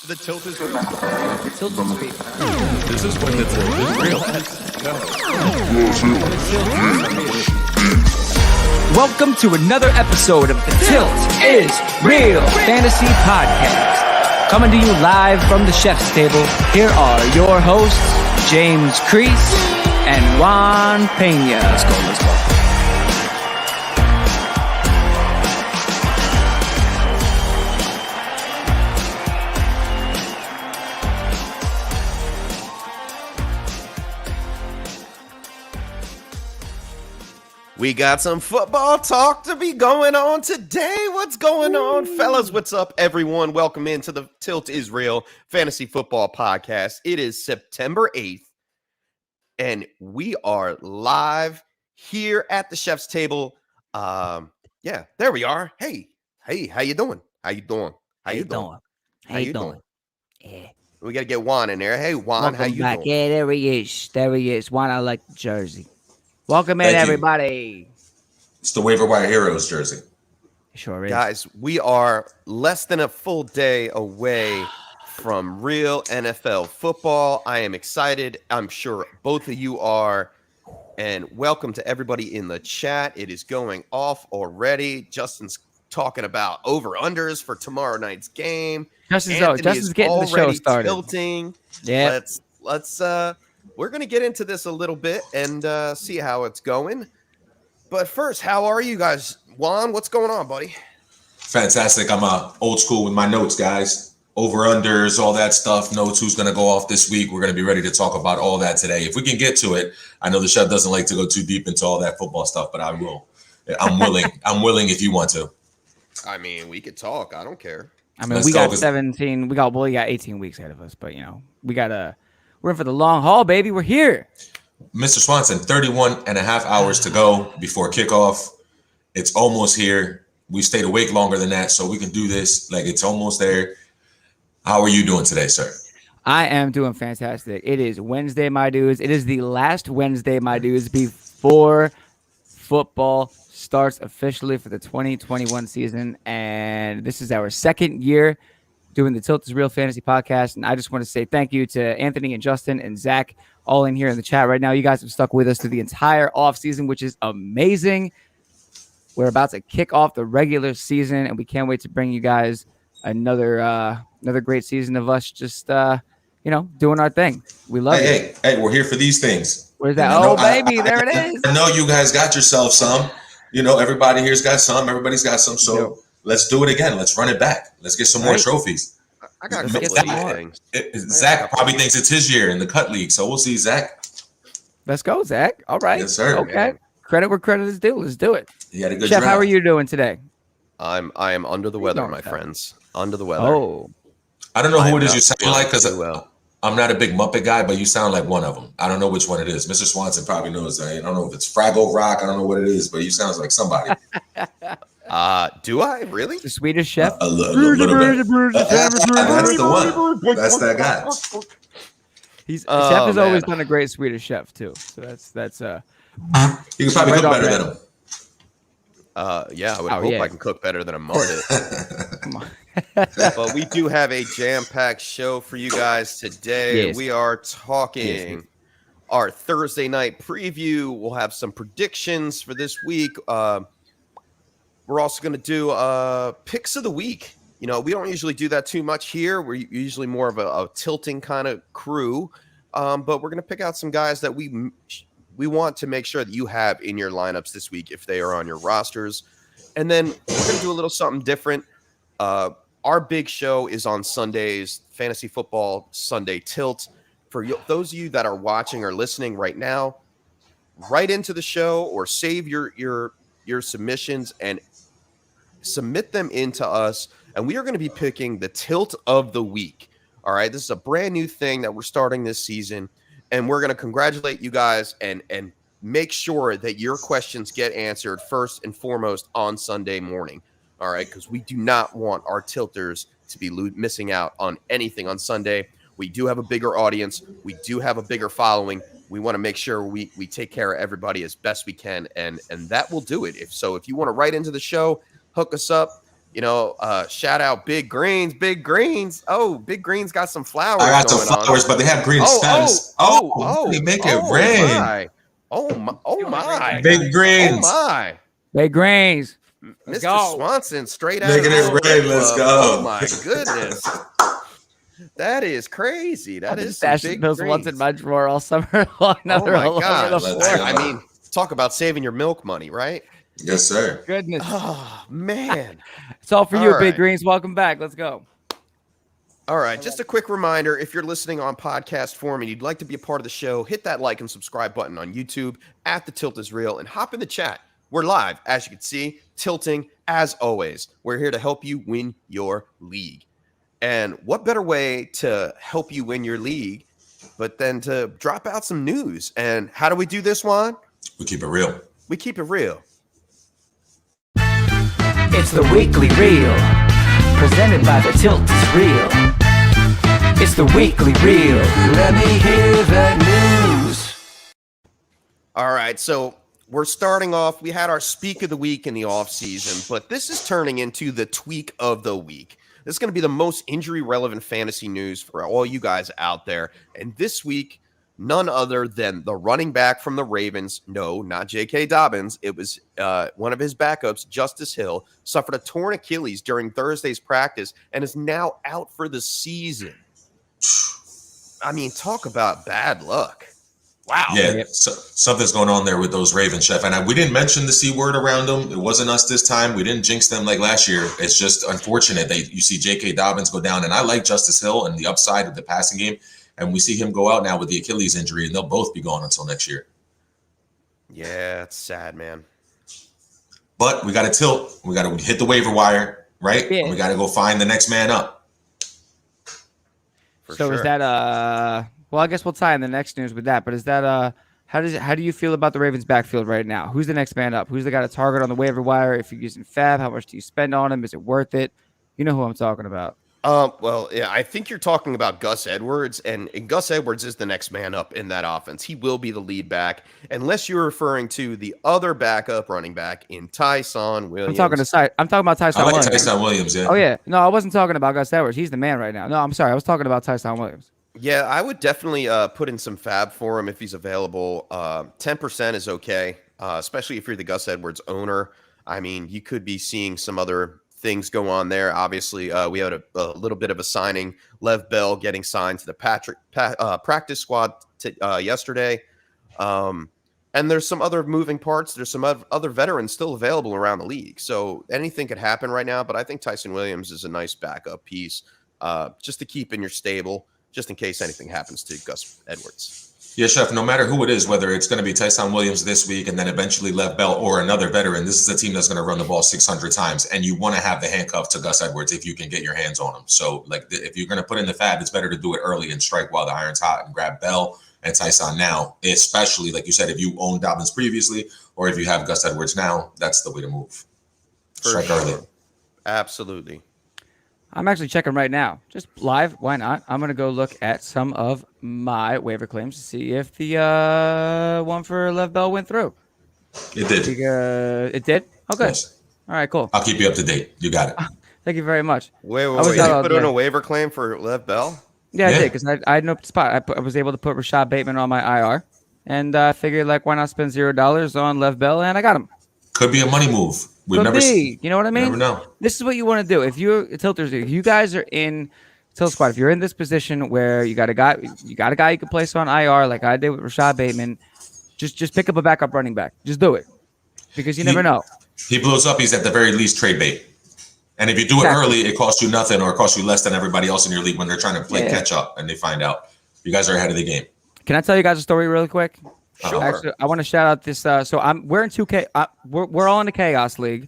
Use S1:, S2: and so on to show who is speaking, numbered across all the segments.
S1: The tilt is real.
S2: The tilt is real.
S1: This is when the tilt is real.
S2: Welcome to another episode of The Tilt is Real Fantasy Podcast. Coming to you live from the chef's table, here are your hosts, James Crease and Juan Pena.
S1: Let's go. We got some football talk to be going on today. What's going on, fellas? What's up, everyone? Welcome into the Tilt is Real Fantasy Football Podcast. It is September 8th, and we are live here at the chef's table. Yeah, there we are. Hey, how you doing? How you doing?
S2: Yeah.
S1: We got to get Juan in there. Hey, Juan,
S2: Welcome
S1: how you
S2: back.
S1: doing?
S2: Yeah, there he is. Juan, I like the jersey. Welcome in,
S3: Thank you.
S2: everybody.
S3: It's the waiver wire heroes jersey.
S2: Sure is.
S1: Guys, we are less than a full day away from real NFL football. I am excited. I'm sure both of you are. And welcome to everybody in the chat. It is going off already. Justin's talking about over-unders for tomorrow night's game.
S2: Justin's getting the show started.
S1: Tilting.
S2: Yeah.
S1: Let's we're going to get into this a little bit and see how it's going. But first, how are you guys? Juan, what's going on, buddy?
S3: Fantastic. I'm old school with my notes, guys. Over-unders, all that stuff. Notes, who's going to go off this week. We're going to be ready to talk about all that today. If we can get to it. I know the chef doesn't like to go too deep into all that football stuff, but I will. I'm willing. I'm willing if you want to.
S1: I mean, we could talk. I don't care.
S2: I mean,
S3: Let's
S2: we got
S3: go.
S2: 17. We got 18 weeks ahead of us, but we're in for the long haul, baby. We're here.
S3: Mr. Swanson, 31 and a half hours to go before kickoff. It's almost here. We stayed awake longer than that, so we can do this. Like, it's almost there. How are you doing today, sir?
S2: I am doing fantastic. It is Wednesday, my dudes. It is the last Wednesday, my dudes, before football starts officially for the 2021 season. And this is our second year doing the Tilt is Real Fantasy Podcast. And I just want to say thank you to Anthony and Justin and Zach, all in here in the chat right now. You guys have stuck with us through the entire offseason, which is amazing. We're about to kick off the regular season, and we can't wait to bring you guys another great season of us just doing our thing. We love it.
S3: Hey, we're here for these things.
S2: Where's that? There it is.
S3: I know you guys got yourself some. Everybody here's got some. Everybody's got some. So let's do it again. Let's run it back. Let's get some more trophies.
S1: I got a couple of things.
S3: Zach probably thinks it's his year in the cut league. So we'll see, Zach.
S2: Let's go, Zach. All right.
S3: Yes, sir.
S2: Okay.
S1: Man.
S2: Credit where credit is due. Let's do it.
S3: You had a good
S2: Chef,
S3: draft.
S2: how are you doing today?
S1: I am under the weather, my friends. Under the weather.
S2: Oh,
S3: I don't know who
S1: I'm
S3: it is
S1: not
S3: you sound
S1: feeling
S3: like because
S1: too well.
S3: I'm not a big Muppet guy, but you sound like one of them. I don't know which one it is. Mr. Swanson probably knows. I don't know if it's Fraggle Rock. I don't know what it is, but you sounds like somebody.
S1: Do I really?
S2: the Swedish chef.
S3: A little bit. That's the one. That's that guy.
S2: Chef has
S1: man.
S2: always done a great Swedish chef too. So that's
S3: You can probably
S2: Right
S3: cook
S2: off
S3: better
S2: that.
S3: than him.
S1: Yeah, I would
S2: Oh,
S1: hope
S2: yeah.
S1: I can cook better than a Muppet.
S2: come on.
S1: But we do have a jam-packed show for you guys today.
S2: Yes.
S1: We are talking our Thursday night preview. We'll have some predictions for this week. We're also going to do picks of the week. We don't usually do that too much here. We're usually more of a tilting kind of crew. But we're going to pick out some guys that we want to make sure that you have in your lineups this week if they are on your rosters. And then we're going to do a little something different. Our big show is on Sundays, Fantasy Football Sunday Tilt. For those of you that are watching or listening right now, write into the show or save your submissions and submit them into us. And we are going to be picking the Tilt of the Week. All right, this is a brand new thing that we're starting this season. And we're going to congratulate you guys and make sure that your questions get answered first and foremost on Sunday morning. All right, because we do not want our tilters to be missing out on anything on Sunday. We do have a bigger audience. We do have a bigger following. We want to make sure we take care of everybody as best we can, and that will do it. If you want to write into the show, hook us up. Shout out Big Greens. Big Greens. Oh, Big Greens got some flowers.
S3: I got some flowers, but they have green stems. They make it rain.
S1: My. Oh my.
S3: Big Greens.
S1: Oh my.
S2: Big Greens.
S1: Mr. Swanson, straight out
S3: Making it rain. Let's go.
S1: Oh my goodness. That is crazy. That is
S2: stashing those ones in my drawer all summer long.
S1: Oh my God. I mean, talk about saving your milk money, right?
S3: Yes, sir.
S2: Goodness.
S1: Oh man.
S2: It's all for you, Big Greens. Welcome back. Let's go.
S1: All right. Just a quick reminder, if you're listening on podcast form and you'd like to be a part of the show, hit that like and subscribe button on YouTube at The Tilt is Real and hop in the chat. We're live, as you can see, tilting as always. We're here to help you win your league. And what better way to help you win your league but then to drop out some news? And how do we do this, Juan?
S3: We keep it real.
S1: We keep it real.
S2: It's the Weekly Reel, presented by The Tilt is Real. It's the Weekly Reel. Let me hear the news.
S1: All right, so we're starting off. We had our Speak of the Week in the offseason, but this is turning into the Tweak of the Week. This is going to be the most injury-relevant fantasy news for all you guys out there. And this week, none other than the running back from the Ravens. No, not J.K. Dobbins. It was one of his backups, Justice Hill, suffered a torn Achilles during Thursday's practice and is now out for the season. I mean, talk about bad luck. Wow.
S3: Yeah, so something's going on there with those Ravens, Chef. And we didn't mention the C word around them. It wasn't us this time. We didn't jinx them like last year. It's just unfortunate that you see J.K. Dobbins go down. And I like Justice Hill and the upside of the passing game. And we see him go out now with the Achilles injury, and they'll both be gone until next year.
S1: Yeah, it's sad, man.
S3: But we got to tilt. We got to hit the waiver wire, right?
S2: Yeah.
S3: And we got to go find the next man up.
S2: So is that well, I guess we'll tie in the next news with that. But is that how do you feel about the Ravens backfield right now? Who's the next man up? Who's the guy to target on the waiver wire? If you're using Fab, how much do you spend on him? Is it worth it? You know who I'm talking about.
S1: Well, yeah, I think you're talking about Gus Edwards, and Gus Edwards is the next man up in that offense. He will be the lead back, unless you're referring to the other backup running back in Tyson Williams.
S2: I'm talking about Tyson Williams.
S3: Tyson Williams, yeah.
S2: Oh, yeah. No, I wasn't talking about Gus Edwards. He's the man right now. No, I'm sorry. I was talking about Tyson Williams.
S1: Yeah, I would definitely put in some Fab for him if he's available. 10% is okay, especially if you're the Gus Edwards owner. I mean, you could be seeing some other things go on there. Obviously, we had a little bit of a signing. Lev Bell getting signed to the practice squad yesterday. And there's some other moving parts. There's some other veterans still available around the league. So anything could happen right now. But I think Tyson Williams is a nice backup piece just to keep in your stable, just in case anything happens to Gus Edwards.
S3: Yeah, Chef, no matter who it is, whether it's going to be Tyson Williams this week and then eventually Lev Bell or another veteran, this is a team that's going to run the ball 600 times. And you want to have the handcuff to Gus Edwards if you can get your hands on him. So, if you're going to put in the Fab, it's better to do it early and strike while the iron's hot and grab Bell and Tyson now, especially, like you said, if you owned Dobbins previously or if you have Gus Edwards now, that's the way to move. Strike early.
S1: Absolutely.
S2: I'm actually checking right now. Just live. Why not? I'm going to go look at some of my waiver claims to see if the one for Lev Bell went through.
S3: It did.
S2: It did? Oh, good.
S3: Yes.
S2: All right, cool.
S3: I'll keep you up to date. You got it.
S2: Thank you very much.
S1: Wait. You put in a waiver claim for Lev Bell?
S2: Yeah, I did, because I had no spot. I was able to put Rashad Bateman on my IR, and I figured, why not spend $0 on Lev Bell, and I got him.
S3: Could be a money move.
S2: You know what I mean?
S3: Never know.
S2: This is what you want to do. If you're tilters, if you guys are in Tilt Squad, if you're in this position where you got a guy you can place on IR like I did with Rashad Bateman, just pick up a backup running back. Just do it, because you never know.
S3: He blows up. He's at the very least trade bait. And if you do it early, it costs you nothing or it costs you less than everybody else in your league when they're trying to play catch up and they find out you guys are ahead of the game.
S2: Can I tell you guys a story really quick?
S1: Sure.
S2: Actually, I want to shout out this. So we're in 2K. We're all in the Chaos League.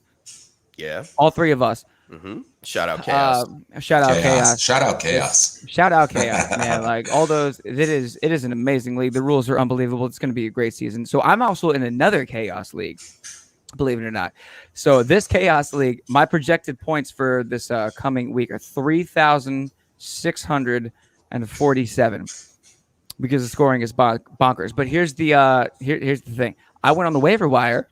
S1: Yeah.
S2: All three of us.
S1: Mm-hmm. Shout out Chaos.
S2: Shout out Chaos.
S3: Shout out Chaos.
S2: Shout out Chaos, man. Like all those, it is an amazing league. The rules are unbelievable. It's going to be a great season. So I'm also in another Chaos League, believe it or not. So this Chaos League, my projected points for this coming week are 3,647 because the scoring is bonkers. But here's the thing. I went on the waiver wire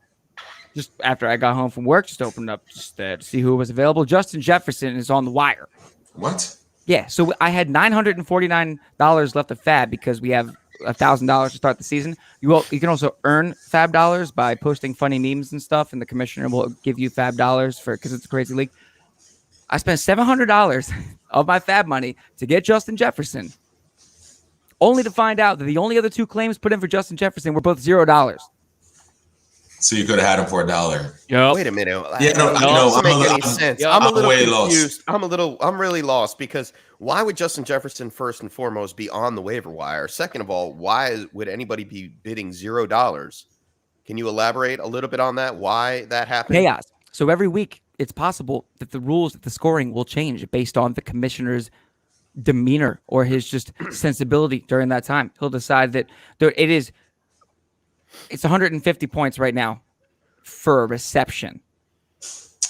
S2: just after I got home from work, just opened up just to see who was available. Justin Jefferson is on the wire.
S3: What?
S2: Yeah, so I had $949 left of fab because we have $1,000 to start the season. You can also earn fab dollars by posting funny memes and stuff, and the commissioner will give you fab dollars because it's a crazy league. I spent $700 of my fab money to get Justin Jefferson, only to find out that the only other 2 claims put in for Justin Jefferson were both $0.
S3: So you could have had him for $1.
S2: Yep.
S1: Wait a minute.
S3: Yeah, no,
S1: That
S3: I know.
S1: doesn't make any sense.
S2: yeah,
S1: I'm a
S3: I'm
S1: little
S3: way
S1: confused.
S3: lost.
S1: I'm really lost because why would Justin Jefferson first and foremost be on the waiver wire? Second of all, why would anybody be bidding $0? Can you elaborate a little bit on that? Why that happened?
S2: Chaos. So every week, it's possible that the rules, the scoring will change based on the commissioner's demeanor or his just sensibility during that time. He'll decide that it's 150 points right now for a reception.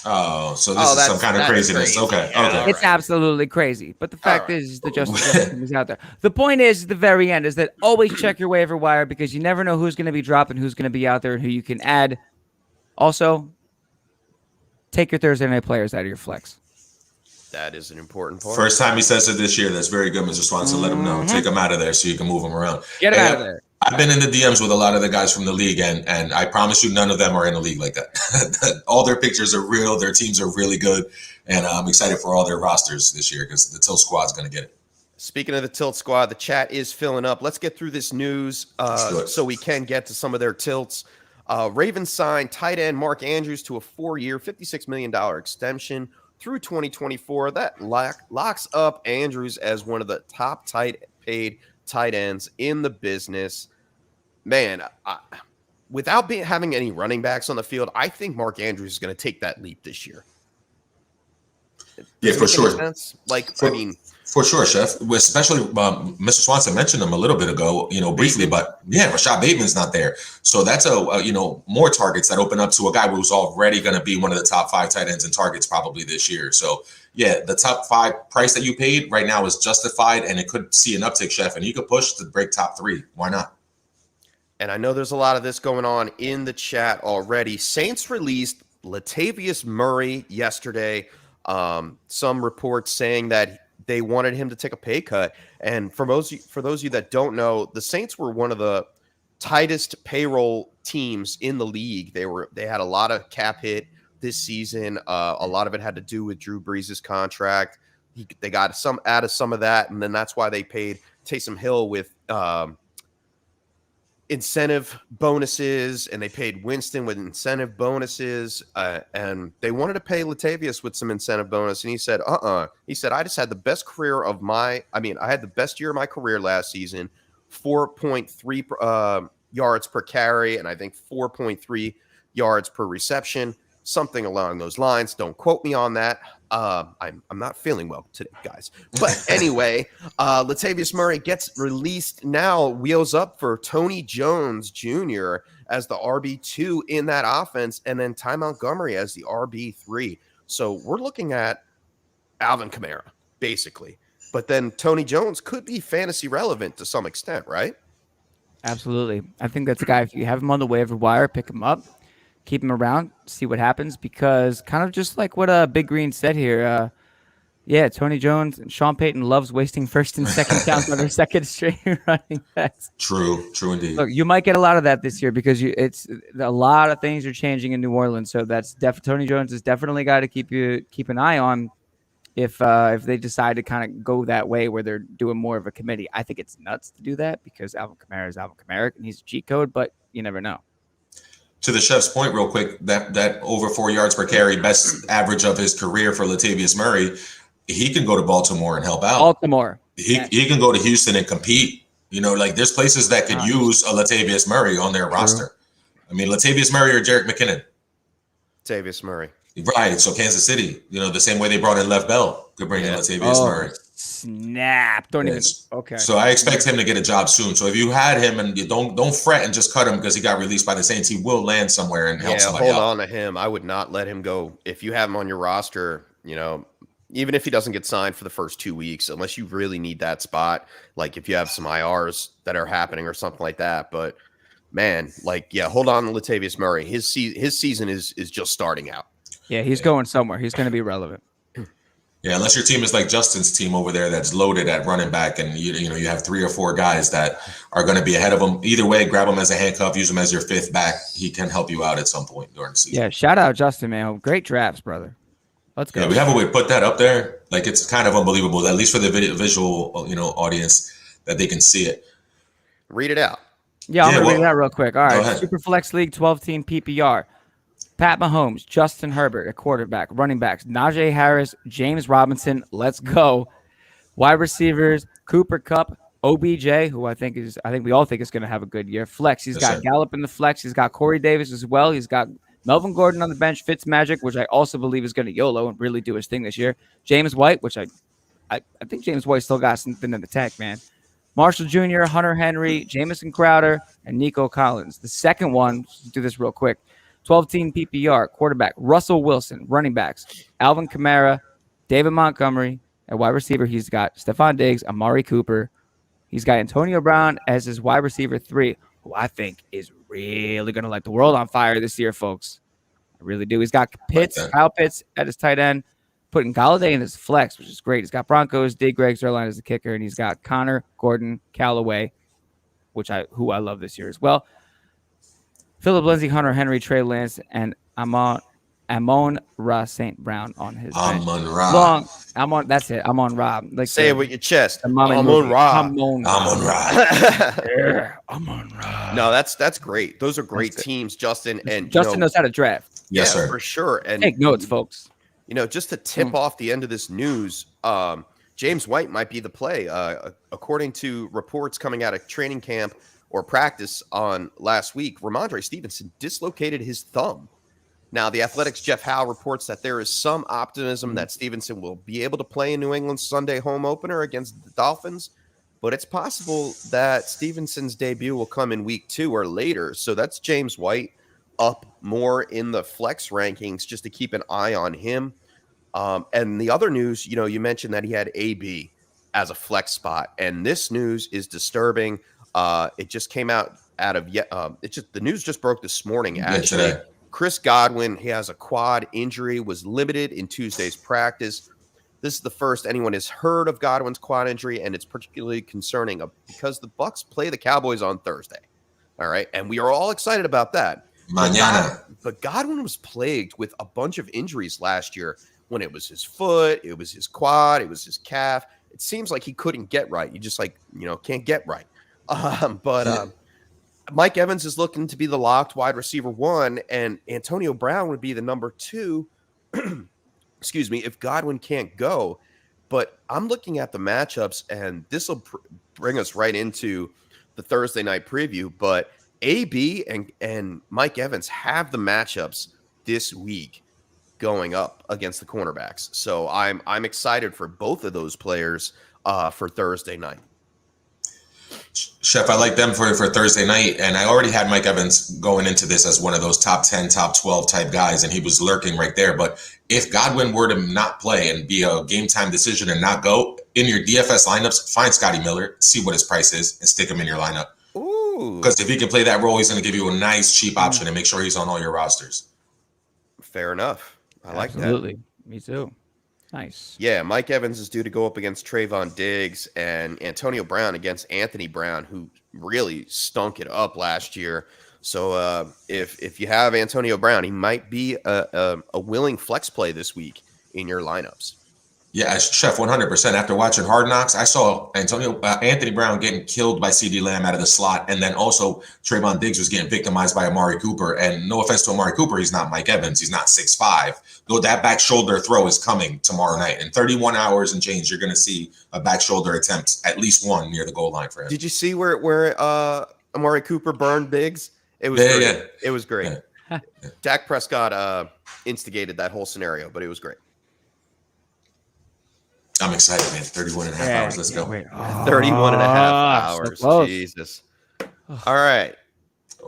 S3: Oh, so this is some kind of craziness.
S1: crazy.
S3: Okay,
S1: Yeah,
S3: okay.
S2: It's absolutely crazy. But the fact is the Justin Jefferson is out there. The point is, at the very end, is that always check your waiver wire because you never know who's going to be dropped and who's going to be out there and who you can add. Also, take your Thursday night players out of your flex.
S1: That is an important point.
S3: First time he says it this year. That's very good, Mr. Swanson. Let him know. Take him out of there so you can move him around.
S2: Get him out of there.
S3: I've been in the DMs with a lot of the guys from the league, and I promise you, none of them are in a league like that. All their pictures are real. Their teams are really good, and I'm excited for all their rosters this year because the Tilt Squad's going to get it.
S1: Speaking of the Tilt Squad, the chat is filling up. Let's get through this news so we can get to some of their tilts. Ravens signed tight end Mark Andrews to a 4-year, $56 million extension through 2024. That locks up Andrews as one of the top paid tight ends in the business. Man, without having any running backs on the field, I think Mark Andrews is going to take that leap this year.
S3: Yeah, for sure. For sure, Chef. Especially Mr. Swanson mentioned him a little bit ago, briefly. But yeah, Rashad Bateman's not there, so that's more targets that open up to a guy who's already going to be one of the top 5 tight ends in targets probably this year. So yeah, the top 5 price that you paid right now is justified, and it could see an uptick, Chef, and you could push to break top 3. Why not?
S1: And I know there's a lot of this going on in the chat already. Saints released Latavius Murray yesterday. Some reports saying that they wanted him to take a pay cut. And for those of you that don't know, the Saints were one of the tightest payroll teams in the league. They had a lot of cap hit this season. A lot of it had to do with Drew Brees' contract. They got out of some of that, and then that's why they paid Taysom Hill with incentive bonuses, and they paid Winston with incentive bonuses, and they wanted to pay Latavius with some incentive bonus, and he said, He said, I just had the best I had the best year of my career last season, 4.3 yards per carry, and I think 4.3 yards per reception, something along those lines. Don't quote me on that. I'm not feeling well today, guys. But anyway, Latavius Murray gets released now, wheels up for Tony Jones Jr. as the RB2 in that offense, and then Ty Montgomery as the RB3. So we're looking at Alvin Kamara, basically. But then Tony Jones could be fantasy relevant to some extent, right?
S2: Absolutely. I think that's a guy, if you have him on the waiver wire, pick him up. Keep him around, see what happens, because kind of just like what Big Green said here, Tony Jones and Sean Payton loves wasting first and second downs on their second string running backs.
S3: True indeed.
S2: Look, you might get a lot of that this year because it's a lot of things are changing in New Orleans, so that's Tony Jones is definitely a guy to keep an eye on if they decide to kind of go that way where they're doing more of a committee. I think it's nuts to do that because Alvin Kamara is Alvin Kamara and he's a cheat code, but you never know.
S3: To the Chef's point real quick, that over 4 yards per carry, best average of his career for Latavius Murray, he can go to Baltimore and help out.
S2: Baltimore.
S3: He can go to Houston and compete. There's places that could use a Latavius Murray on their roster. I mean, Latavius Murray or Jerick McKinnon.
S1: Latavius Murray.
S3: Right. So Kansas City, the same way they brought in Lev Bell, could bring in Latavius Murray.
S2: Snap! Okay.
S3: So I expect him to get a job soon. So if you had him and you don't fret and just cut him because he got released by the Saints, he will land somewhere and help somebody out.
S1: Hold on to him. I would not let him go. If you have him on your roster, even if he doesn't get signed for the first 2 weeks, unless you really need that spot, like if you have some IRs that are happening or something like that. But man, like, yeah, hold on to Latavius Murray. His season is just starting out.
S2: Yeah, he's going somewhere. He's going to be relevant.
S3: Yeah, unless your team is like Justin's team over there that's loaded at running back, and you have 3 or 4 guys that are going to be ahead of him. Either way, grab him as a handcuff, use him as your 5th back. He can help you out at some point during the season.
S2: Yeah, shout out Justin, man. Great drafts, brother. Let's go.
S3: Yeah, we have a way to put that up there. Like, it's kind of unbelievable, at least for the visual, audience, that they can see it.
S1: Read it out.
S2: Yeah, I'm going to read that real quick. All right, Superflex League, 12-team PPR. Pat Mahomes, Justin Herbert at quarterback, running backs, Najee Harris, James Robinson, let's go. Wide receivers, Cooper Kupp, OBJ, who I think we all think is going to have a good year. Flex, he's got Gallup in the flex. He's got Corey Davis as well. He's got Melvin Gordon on the bench, Fitzmagic, which I also believe is going to YOLO and really do his thing this year. James White, which I think James White still got something in the tank, man. Marshall Jr., Hunter Henry, Jamison Crowder, and Nico Collins. The second one, let's do this real quick. 12-team PPR, quarterback, Russell Wilson, running backs, Alvin Kamara, David Montgomery. At wide receiver, he's got Stephon Diggs, Amari Cooper. He's got Antonio Brown as his wide receiver 3, who I think is really going to light the world on fire this year, folks. I really do. He's got Kyle Pitts at his tight end, putting Golladay in his flex, which is great. He's got Broncos, D. Greg Zuerlein as the kicker, and he's got Connor, Gordon, Callaway, who I love this year as well. Philip Lindsay, Hunter Henry, Trey Lance, and Amon-Ra St. Brown on his bench. That's it. Amon-Ra. Like,
S1: say it with your chest.
S2: Amon-Ra.
S3: Amon-Ra.
S1: No, that's great. Those are great teams, Justin. And
S2: Justin knows how to draft.
S3: Yes, sir.
S1: For sure. And
S2: take notes, folks.
S1: Just to tip off the end of this news, James White might be the play. According to reports coming out of training camp or practice on last week, Ramondre Stevenson dislocated his thumb. Now, the Athletics' Jeff Howe reports that there is some optimism that Stevenson will be able to play in New England's Sunday home opener against the Dolphins, but it's possible that Stevenson's debut will come in week 2 or later. So that's James White up more in the flex rankings just to keep an eye on him. And the other news, you mentioned that he had AB as a flex spot, and this news is disturbing. It just came out of the news just broke this morning. Actually, Chris Godwin, he has a quad injury, was limited in Tuesday's practice. This is the first anyone has heard of Godwin's quad injury, and it's particularly concerning because the Bucs play the Cowboys on Thursday. All right, and we are all excited about that.
S3: Mañana.
S1: But Godwin was plagued with a bunch of injuries last year. When it was his foot, it was his quad, it was his calf. It seems like he couldn't get right. You just can't get right. Mike Evans is looking to be the locked wide receiver 1, and Antonio Brown would be the number 2. Excuse me, if Godwin can't go. But I'm looking at the matchups, and this will bring us right into the Thursday night preview. But AB and Mike Evans have the matchups this week going up against the cornerbacks. So I'm excited for both of those players for Thursday night.
S3: Chef, I like them for Thursday night, and I already had Mike Evans going into this as one of those top 10, top 12 type guys, and he was lurking right there. But if Godwin were to not play and be a game time decision and not go, in your DFS lineups, find Scotty Miller, see what his price is, and stick him in your lineup.
S1: Ooh.
S3: Because if he can play that role, he's going to give you a nice, cheap option and make sure he's on all your rosters.
S1: Fair enough. I like that.
S2: Absolutely. Me too. Nice.
S1: Yeah, Mike Evans is due to go up against Trayvon Diggs, and Antonio Brown against Anthony Brown, who really stunk it up last year. So if you have Antonio Brown, he might be a willing flex play this week in your lineups.
S3: Yeah, Chef, 100%. After watching Hard Knocks, I saw Anthony Brown getting killed by CeeDee Lamb out of the slot, and then also Trayvon Diggs was getting victimized by Amari Cooper. And no offense to Amari Cooper, he's not Mike Evans. He's not 6'5". Though that back shoulder throw is coming tomorrow night. In 31 hours and change, you're going to see a back shoulder attempt, at least one near the goal line for him.
S1: Did you see where Amari Cooper burned Diggs? It was great. Yeah. It was great. Yeah. Dak Prescott instigated that whole scenario, but it was great.
S3: I'm excited, man. 31 and a half hours. Let's go.
S1: 31 and a half hours. So Jesus. All right.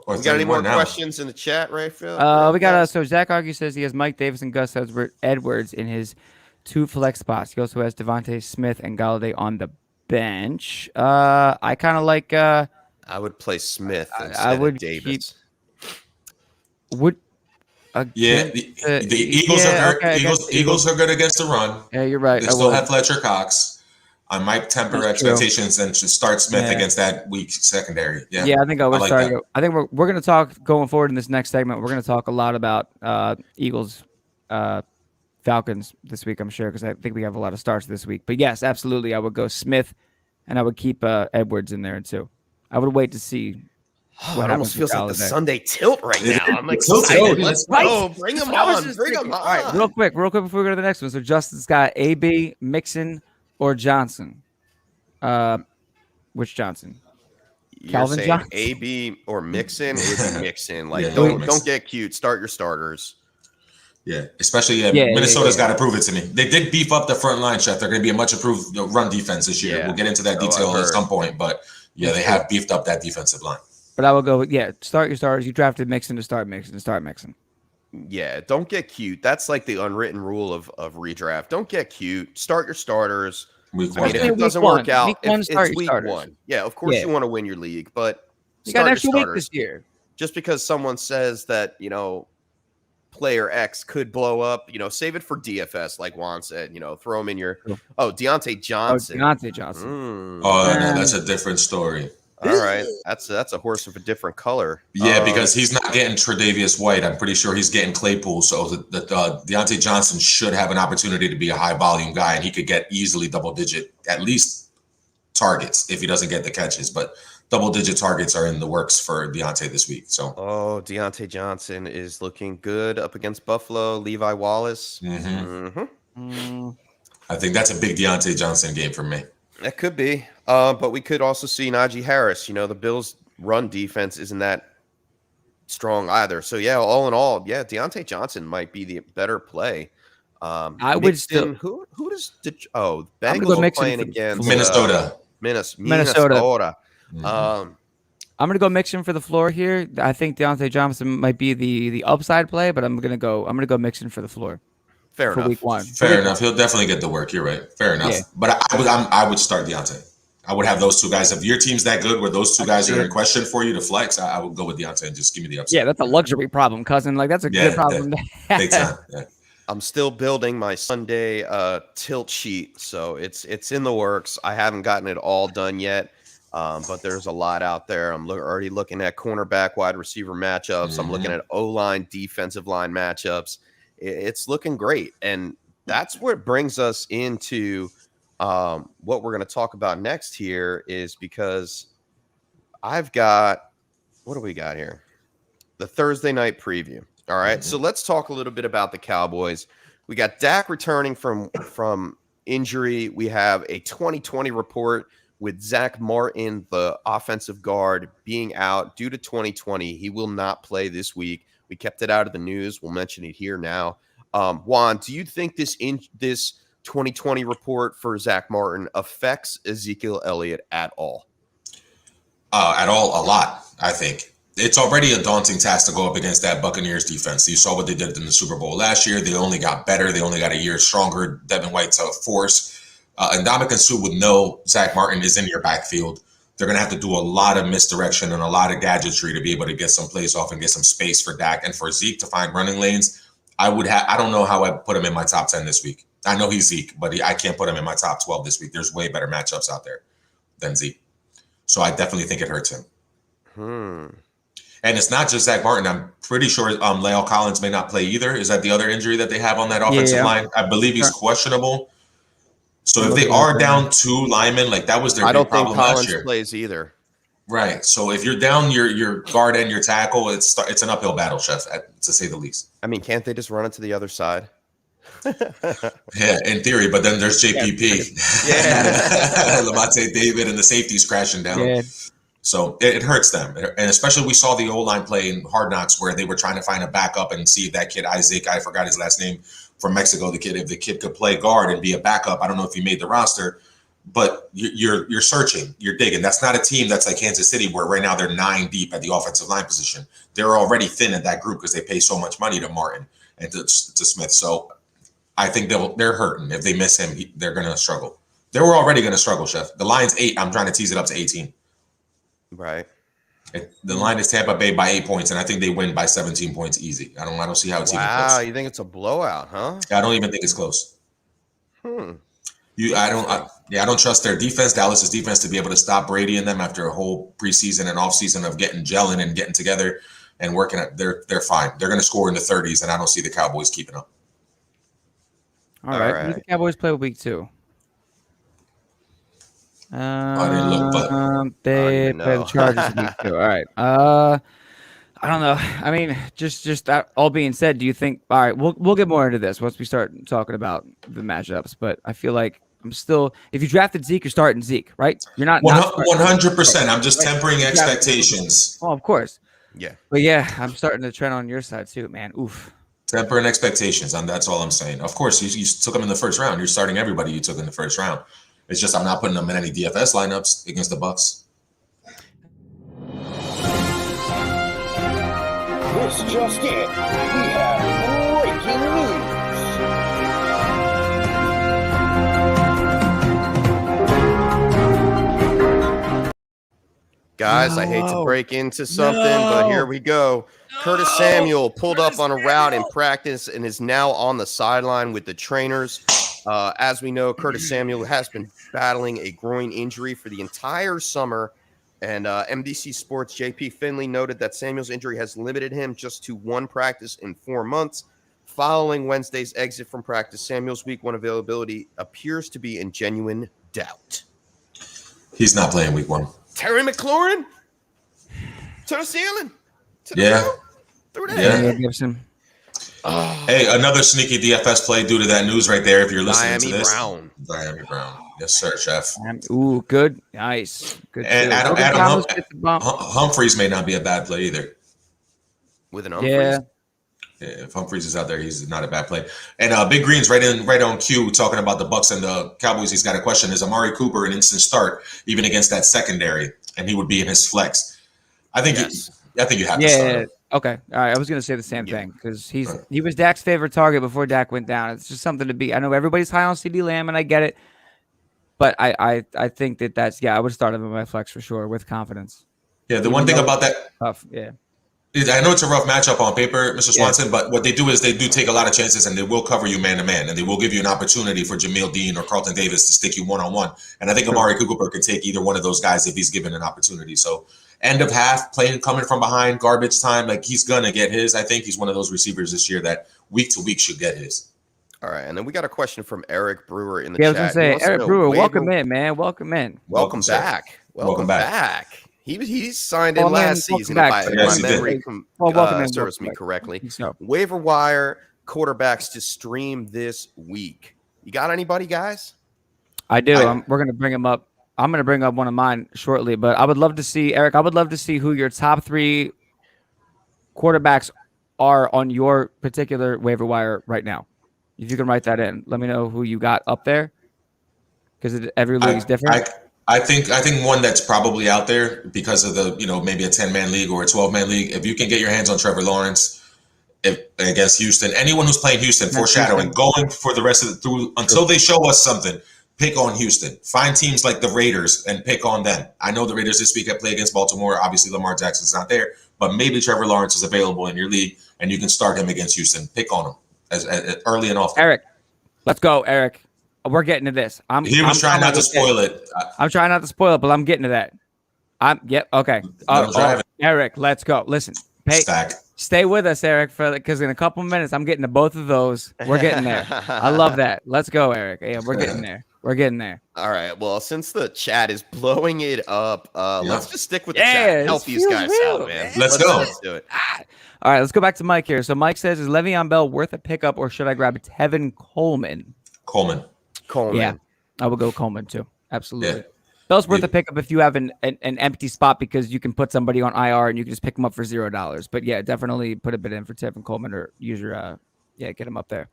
S1: We got any more questions in the chat, right, Phil?
S2: We got so Zach Argue says he has Mike Davis and Gus Edwards in his 2 flex spots. He also has Devontae Smith and Golladay on the bench. I kind of like
S1: I would play Smith
S2: I
S1: instead
S2: would
S1: of Davis.
S2: Would
S3: Yeah, the Eagles are good. Eagles are good against the run.
S2: Yeah, you're right.
S3: They
S2: I
S3: still
S2: would.
S3: have Fletcher Cox. I might temper
S2: That's true.
S3: expectations and just start Smith
S2: Yeah.
S3: against that weak secondary. Yeah,
S2: Yeah, I think I would
S3: like
S2: start.
S3: that.
S2: I think we're going to talk going forward in this next segment. We're going to talk a lot about Eagles, Falcons this week. I'm sure because I think we have a lot of starts this week. But yes, absolutely, I would go Smith, and I would keep Edwards in there too. I would wait to see.
S1: It almost feels like the
S2: Golladay.
S1: Sunday tilt right now. I'm
S3: Tilted.
S1: excited. Let's
S2: Right.
S1: go. Bring them on. Bring them on.
S2: All right, real quick before we go to the next one. So Justin's got AB, Mixon, or Johnson. Which Johnson?
S1: You're
S2: Calvin
S1: saying
S2: Johnson?
S1: AB or Mixon? It would be Mixon. Like,
S3: Yeah,
S1: don't get cute. Start your starters.
S3: Yeah, especially
S2: Yeah,
S3: Minnesota's got to prove it to me. They did beef up the front line, Chef. They're going to be a much improved run defense this year.
S1: Yeah.
S3: We'll get into that detail at some point, but yeah, they have beefed up that defensive line.
S2: But I will go with, start your starters. You drafted Mixon to start Mixon.
S1: Yeah, don't get cute. That's like the unwritten rule of redraft. Don't get cute. Start your starters.
S3: Week
S1: I
S3: one.
S1: mean, if it doesn't
S2: Week
S1: work
S2: one.
S1: out,
S2: Week one, start
S1: it's
S2: your
S1: week
S2: starters.
S1: one. Yeah, of course you want to win your league, but
S2: You got
S1: start
S2: an
S1: your
S2: extra week
S1: starters.
S2: this year.
S1: Just because someone says that, player X could blow up, save it for DFS, like Juan said, throw him in your Deonte Johnson.
S2: Deonte Johnson.
S3: Oh, no, that's a different story.
S1: All right. That's a horse of a different color.
S3: Yeah, because he's not getting Tre'Davious White. I'm pretty sure he's getting Claypool. So the Deonte Johnson should have an opportunity to be a high volume guy, and he could get easily double digit, at least targets if he doesn't get the catches. But double digit targets are in the works for Deonte this week. So
S1: Deonte Johnson is looking good up against Buffalo. Levi Wallace.
S3: I think that's a big Deonte Johnson game for me.
S1: That could be. But we could also see Najee Harris. The Bills' run defense isn't that strong either. So, yeah, all in all, Deonte Johnson might be the better play.
S2: I would still.
S1: Who does Bengals
S2: go
S1: are playing against
S3: Minnesota.
S1: Minnesota.
S2: I'm going to go Mixon for the floor here. I think Deonte Johnson might be the upside play, but I'm going to go Mixon for the floor.
S1: Fair
S2: for
S1: enough.
S2: week one.
S3: Fair enough. He'll definitely get the work. You're right. Fair enough.
S2: Yeah.
S3: But I would start Deonte. I would have those two guys. If your team's that good where those two guys are in question for you to flex, I would go with Deonte and just give me the upside.
S2: Yeah, that's a luxury problem, cousin. Like, that's a good problem.
S3: Big time. Yeah.
S1: I'm still building my Sunday tilt sheet, so it's in the works. I haven't gotten it all done yet, but there's a lot out there. I'm already looking at cornerback, wide receiver matchups. I'm looking at O-line, defensive line matchups. It's looking great, and that's what brings us into what we're going to talk about next here is because I've got – what do we got here? The Thursday night preview. All right, so let's talk a little bit about the Cowboys. We got Dak returning from injury. We have a 2020 report with Zach Martin, the offensive guard, being out due to 2020. He will not play this week. We kept it out of the news. We'll mention it here now. Juan, do you think this 2020 report for Zach Martin affects Ezekiel Elliott at all?
S3: At all, a lot, I think. It's already a daunting task to go up against that Buccaneers defense. You saw what they did in the Super Bowl last year. They only got better. They only got a year stronger. Devin White to force. And Ndamukong Suh would know Zach Martin is in your backfield. They're going to have to do a lot of misdirection and a lot of gadgetry to be able to get some plays off and get some space for Dak. And for Zeke to find running lanes, I don't know how I'd put him in my top 10 this week. I know he's Zeke, but I can't put him in my top 12 this week. There's way better matchups out there than Zeke. So I definitely think it hurts him. And it's not just Zach Martin. I'm pretty sure La'el Collins may not play either. Is that the other injury that they have on that offensive line? I believe he's questionable. So if they are down two linemen, like that was their big problem last year.
S1: Collins plays either.
S3: Right. So if you're down your guard and your tackle, it's an uphill battle, Chef, to say the least.
S1: I mean, can't they just run it to the other side?
S3: Yeah, in theory, but then there's JPP. Yeah. Lamate David and the safeties crashing down. Yeah. So it hurts them. And especially we saw the O-line play in Hard Knocks where they were trying to find a backup and see if that kid, Isaac, I forgot his last name, from Mexico, if the kid could play guard and be a backup. I don't know if he made the roster, but you're searching, you're digging. That's not a team that's like Kansas City where right now they're 9 deep at the offensive line position. They're already thin at that group because they pay so much money to Martin and to Smith. So I think they're hurting. If they miss him, they're going to struggle. They were already going to struggle, Chef. The line's 8. I'm trying to tease it up to 18.
S1: Right.
S3: The line is Tampa Bay by 8 points, and I think they win by 17 points easy. I don't see how it's even
S1: Wow,
S3: close.
S1: you think it's a blowout, huh?
S3: I don't even think it's close. I don't trust their defense, Dallas's defense, to be able to stop Brady and them after a whole preseason and offseason of gelling and getting together and working. They're fine. They're going to score in the 30s, and I don't see the Cowboys keeping up.
S2: All right. Who do the Cowboys play week 2?
S3: I didn't look, but
S2: they play the Chargers week 2. All right. I don't know. I mean, just that all being said, do you think? All right, we'll get more into this once we start talking about the matchups. But I feel like I'm still. If you drafted Zeke, you're starting Zeke, right? You're not
S3: 100%. I'm just tempering expectations.
S2: Oh, of course.
S1: Yeah.
S2: But yeah, I'm starting to trend on your side too, man. Oof.
S3: Tempering expectations, and that's all I'm saying. Of course, you took him in the first round. You're starting everybody you took in the first round. It's just I'm not putting them in any DFS lineups against the Bucs.
S4: This just in. We have breaking news.
S1: Guys, I hate to break into something, but here we go. Curtis Samuel pulled up on a route in practice and is now on the sideline with the trainers. As we know, Curtis Samuel has been battling a groin injury for the entire summer. And MDC Sports' JP Finley noted that Samuel's injury has limited him just to one practice in 4 months. Following Wednesday's exit from practice, Samuel's week 1 availability appears to be in genuine doubt.
S3: He's not playing week 1.
S1: Terry McLaurin to the ceiling. Through the
S3: Yeah.
S2: Gibson.
S3: Hey, another sneaky DFS play due to that news right there. If you're listening to this,
S1: Miami
S3: Brown. Yes, sir, chef.
S2: Ooh, good, nice, good.
S3: And Humphreys may not be a bad play either.
S1: with an Humphreys.
S2: Yeah.
S3: If Humphreys is out there, he's not a bad play. And Big Green's right on cue talking about the Bucs and the Cowboys. He's got a question: is Amari Cooper an instant start even against that secondary? And he would be in his flex. I think
S1: Yes.
S3: you have to start him.
S2: Okay. All right. I was gonna say the same thing because he was Dak's favorite target before Dak went down. It's just something to be. I know everybody's high on CD Lamb, and I get it, but I think that's I would start him in my flex for sure with confidence.
S3: Yeah. The one thing about that.
S2: Tough. Yeah.
S3: I know it's a rough matchup on paper, Mr. Swanson, but what they do is they do take a lot of chances and they will cover you man to man, and they will give you an opportunity for Jameel Dean or Carlton Davis to stick you one-on-one. And I think Amari Cooper can take either one of those guys if he's given an opportunity. So end of half, playing coming from behind, garbage time, like he's going to get his. I think he's one of those receivers this year that week to week should get his.
S1: All right. And then we got a question from Eric Brewer in the
S2: Yeah,
S1: chat.
S2: I was going to say, Eric Brewer, welcome in, man. Welcome in.
S1: Welcome back. Welcome back. He signed in last season, if my memory serves me correctly.
S2: So.
S1: Waiver wire quarterbacks to stream this week. You got anybody, guys?
S2: I do. We're going to bring him up. I'm going to bring up one of mine shortly, but I would love to see, Eric, who your top 3 quarterbacks are on your particular waiver wire right now. If you can write that in, let me know who you got up there because every league is different.
S3: I think one that's probably out there because of the, maybe a 10-man league or a 12-man league. If you can get your hands on Trevor Lawrence against Houston, anyone who's playing Houston, foreshadowing, going for the rest of until they show us something, pick on Houston. Find teams like the Raiders and pick on them. I know the Raiders this week have played against Baltimore. Obviously, Lamar Jackson's not there, but maybe Trevor Lawrence is available in your league and you can start him against Houston. Pick on him as early and often.
S2: Eric, let's go, Eric. We're getting to this. I'm
S3: trying not to spoil it.
S2: I'm trying not to spoil it, but I'm getting to that. Okay. Eric, let's go. Listen, stay with us, Eric, because in a couple minutes I'm getting to both of those. We're getting there. I love that. Let's go, Eric. Yeah, we're getting there. We're getting there.
S1: All right. Well, since the chat is blowing it up, let's just stick with the chat. Help these guys out, man.
S3: Let's go.
S1: Let's do it.
S2: All right, let's go back to Mike here. So Mike says, is LeVeon Bell worth a pickup or should I grab Tevin Coleman?
S3: Coleman.
S2: Yeah, I would go Coleman too. Absolutely. Yeah. Bell's worth a pickup if you have an empty spot because you can put somebody on IR and you can just pick them up for $0. But yeah, definitely put a bit in for Tevin Coleman or use your get him up there.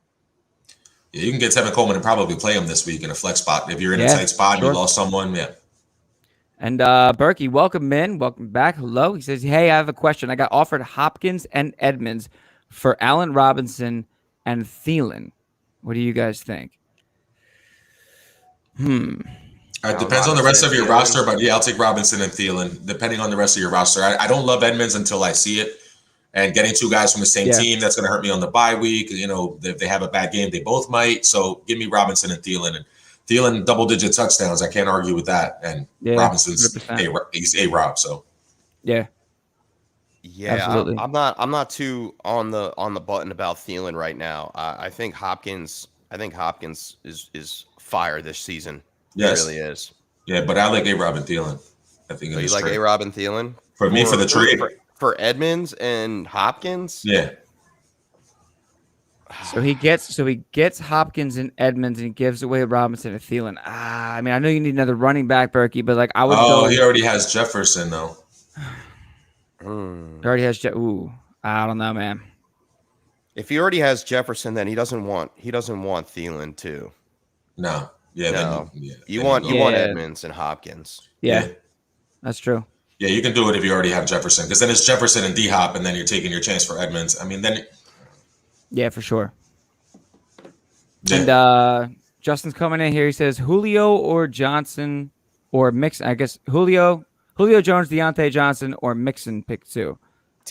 S3: Yeah, you can get Tevin Coleman and probably play him this week in a flex spot. If you're in a tight spot, you lost someone,
S2: And Berkey, welcome back. Hello. He says, hey, I have a question. I got offered Hopkins and Edmonds for Allen Robinson and Thielen. What do you guys think?
S3: It depends on the rest of your roster, but yeah, I'll take Robinson and Thielen, depending on the rest of your roster. I don't love Edmonds until I see it. And getting two guys from the same team, that's going to hurt me on the bye week. You know, if they have a bad game, they both might. So give me Robinson and Thielen. And Thielen, double-digit touchdowns. I can't argue with that. And Robinson's he's A-Rob, so.
S2: Yeah.
S1: Yeah, I'm not too on the button about Thielen right now. I think Hopkins is fire this season.
S3: Yes.
S1: He really is.
S3: Yeah, but I like A-Rob and Thielen. I think
S1: so you like A-Rob and Thielen?
S3: For me, for the trade.
S1: For Edmonds and Hopkins?
S3: Yeah.
S2: So he gets Hopkins and Edmonds and gives away Robinson and Thielen. I mean, I know you need another running back, Berkey, but like I would go.
S3: He already has Jefferson though.
S2: He already has I don't know, man.
S1: If he already has Jefferson, then he doesn't want Thielen too.
S3: No. Yeah.
S1: No. You want Edmonds and Hopkins.
S2: Yeah. That's true.
S3: Yeah, you can do it if you already have Jefferson, because then it's Jefferson and D-Hop, and then you're taking your chance for Edmonds. I mean, then.
S2: Yeah, for sure.
S3: Yeah.
S2: And Justin's coming in here. He says Julio or Johnson or Mixon. I guess Julio Jones, Deonte Johnson, or Mixon pick two.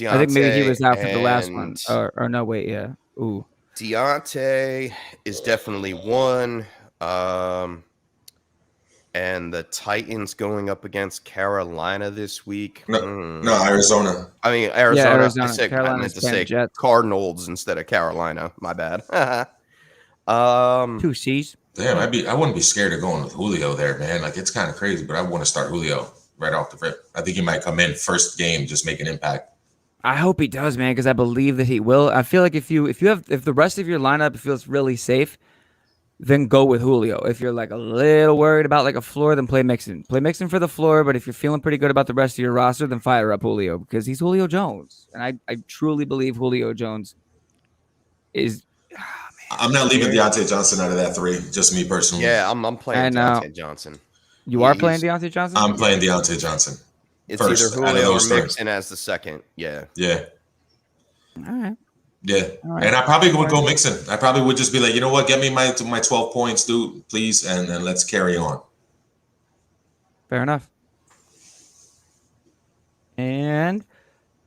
S2: I think maybe he was out for the last one. Or no, wait, yeah. Ooh.
S1: Deonte is definitely one. And the Titans going up against Carolina this week.
S3: No, Arizona.
S1: I mean, Arizona.
S2: Yeah, Arizona.
S1: I meant to say
S2: Jets.
S1: Cardinals instead of Carolina. My bad.
S2: 2 C's.
S3: Damn, I wouldn't be scared of going with Julio there, man. Like, it's kind of crazy, but I want to start Julio right off the rip. I think he might come in first game, just make an impact.
S2: I hope he does, man, because I believe that he will. I feel like if the rest of your lineup feels really safe, then go with Julio. If you're like a little worried about like a floor, then play Mixon. Play Mixon for the floor, but if you're feeling pretty good about the rest of your roster, then fire up Julio because he's Julio Jones. And I truly believe Julio Jones is...
S3: I'm not leaving Deonte Johnson out of that three, just me personally.
S1: Yeah, I'm playing Deonte Johnson.
S2: You are playing Deonte Johnson?
S3: I'm playing Deonte Johnson.
S1: It's either Julio or Mixon as the second. Yeah.
S3: Yeah.
S2: All right.
S3: Yeah, and I probably would go Mixon. I probably would just be like, you know what, get me my 12 points, dude, please, and let's carry on.
S2: Fair enough. And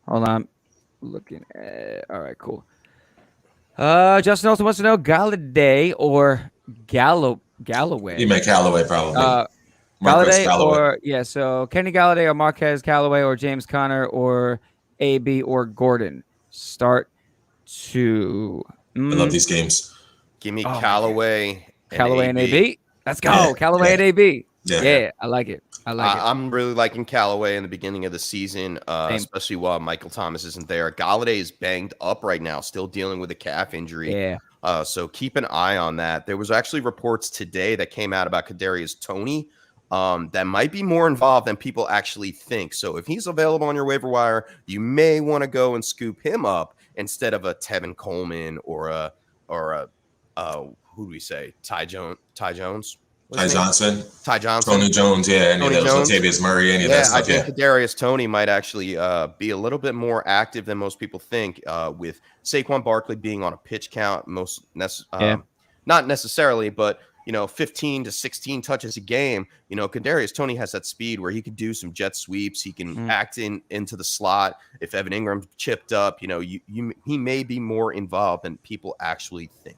S2: hold on, looking at all right, cool. Justin also wants to know Golladay or Galloway.
S3: You meant Callaway probably.
S2: Golladay or so Kenny Golladay or Marquez Callaway or James Conner or AB or Gordon. Start. I
S3: love these games.
S1: Give me Callaway
S2: and AB. Let's go. Callaway and AB. Yeah, I like it.
S1: I'm really liking Callaway in the beginning of the season, especially while Michael Thomas isn't there. Golladay is banged up right now, still dealing with a calf injury.
S2: Yeah.
S1: So keep an eye on that. There was actually reports today that came out about Kadarius Toney that might be more involved than people actually think. So if he's available on your waiver wire, you may want to go and scoop him up instead of a Tevin Coleman or a who do we say? Ty Jones?
S3: Ty Johnson.
S1: Tony
S3: Jones, any of those. Latavius Murray, any of that stuff.
S1: I think Kadarius Toney might actually be a little bit more active than most people think, with Saquon Barkley being on a pitch count, not necessarily, but 15 to 16 touches a game. Kadarius Toney has that speed where he could do some jet sweeps. He can act into the slot. If Evan Ingram chipped up, he may be more involved than people actually think.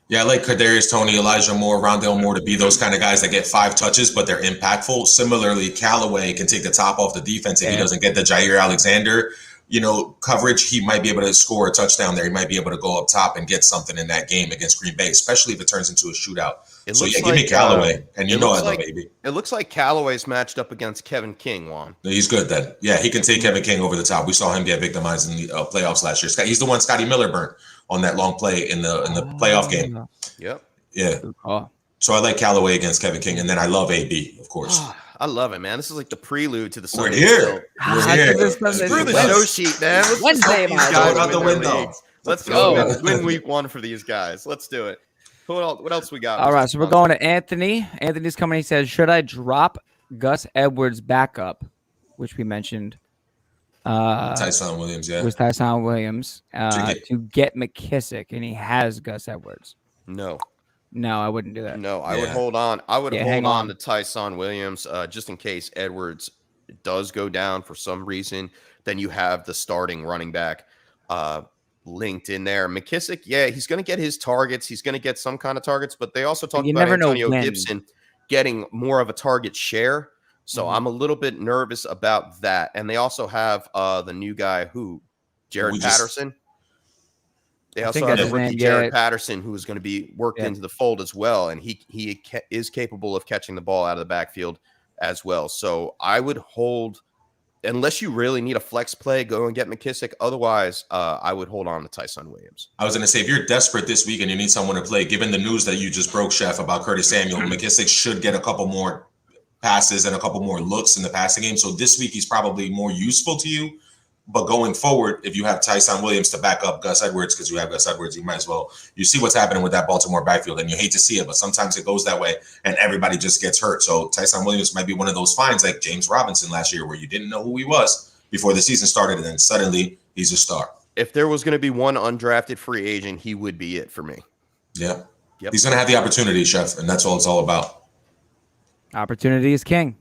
S3: Yeah, I like Kadarius Toney, Elijah Moore, Rondale Moore to be those kind of guys that get 5 touches, but they're impactful. Similarly, Callaway can take the top off the defense if he doesn't get the Jair Alexander, coverage. He might be able to score a touchdown there. He might be able to go up top and get something in that game against Green Bay, especially if it turns into a shootout. Give me Callaway, and I love AB.
S1: It looks like Callaway's matched up against Kevin King, Juan.
S3: He's good then. Yeah, he can take Kevin King over the top. We saw him get victimized in the playoffs last year. He's the one Scotty Miller burnt on that long play in the playoff game.
S1: Yep.
S3: Yeah. So I like Callaway against Kevin King, and then I love AB, of course.
S1: I love it, man. This is like the prelude to the Sunday.
S3: We're here.
S1: We're here. Screw the show sheet, man.
S2: Wednesday,
S3: guys out the window.
S1: Let's go. Win week 1 for these guys. Let's do it. What else we got?
S2: All right, so we're going to Anthony. Anthony's coming. He says, should I drop Gus Edwards' backup, which we mentioned?
S3: Tyson Williams, yeah.
S2: Was Tyson Williams to get McKissick, and he has Gus Edwards.
S1: No.
S2: No, I wouldn't do that.
S1: No, I would hold on. I would hold
S2: hang
S1: on
S2: on.
S1: to Tyson Williams just in case Edwards does go down for some reason. Then you have the starting running back linked in there. McKissick, yeah, he's going to get his targets. He's going to get some kind of targets, but they also talked
S2: You
S1: about
S2: never know
S1: Antonio
S2: when.
S1: Gibson getting more of a target share. So I'm a little bit nervous about that. And they also have the new guy Jared Patterson. They also have the rookie Jared Patterson, who is going to be worked into the fold as well, and he is capable of catching the ball out of the backfield as well. So I would hold, unless you really need a flex play, go and get McKissick. Otherwise, I would hold on to Tyson Williams.
S3: I was going to say, if you're desperate this week and you need someone to play, given the news that you just broke, Chef, about Curtis Samuel, McKissick should get a couple more passes and a couple more looks in the passing game. So this week he's probably more useful to you. But going forward, if you have Tyson Williams to back up Gus Edwards, because you have Gus Edwards, you might as well. You see what's happening with that Baltimore backfield, and you hate to see it, but sometimes it goes that way, and everybody just gets hurt. So Tyson Williams might be one of those finds like James Robinson last year, where you didn't know who he was before the season started, and then suddenly he's a star.
S1: If there was going to be one undrafted free agent, he would be it for me.
S3: Yeah. Yep. He's going to have the opportunity, Chef, and that's all it's all about.
S2: Opportunity is king.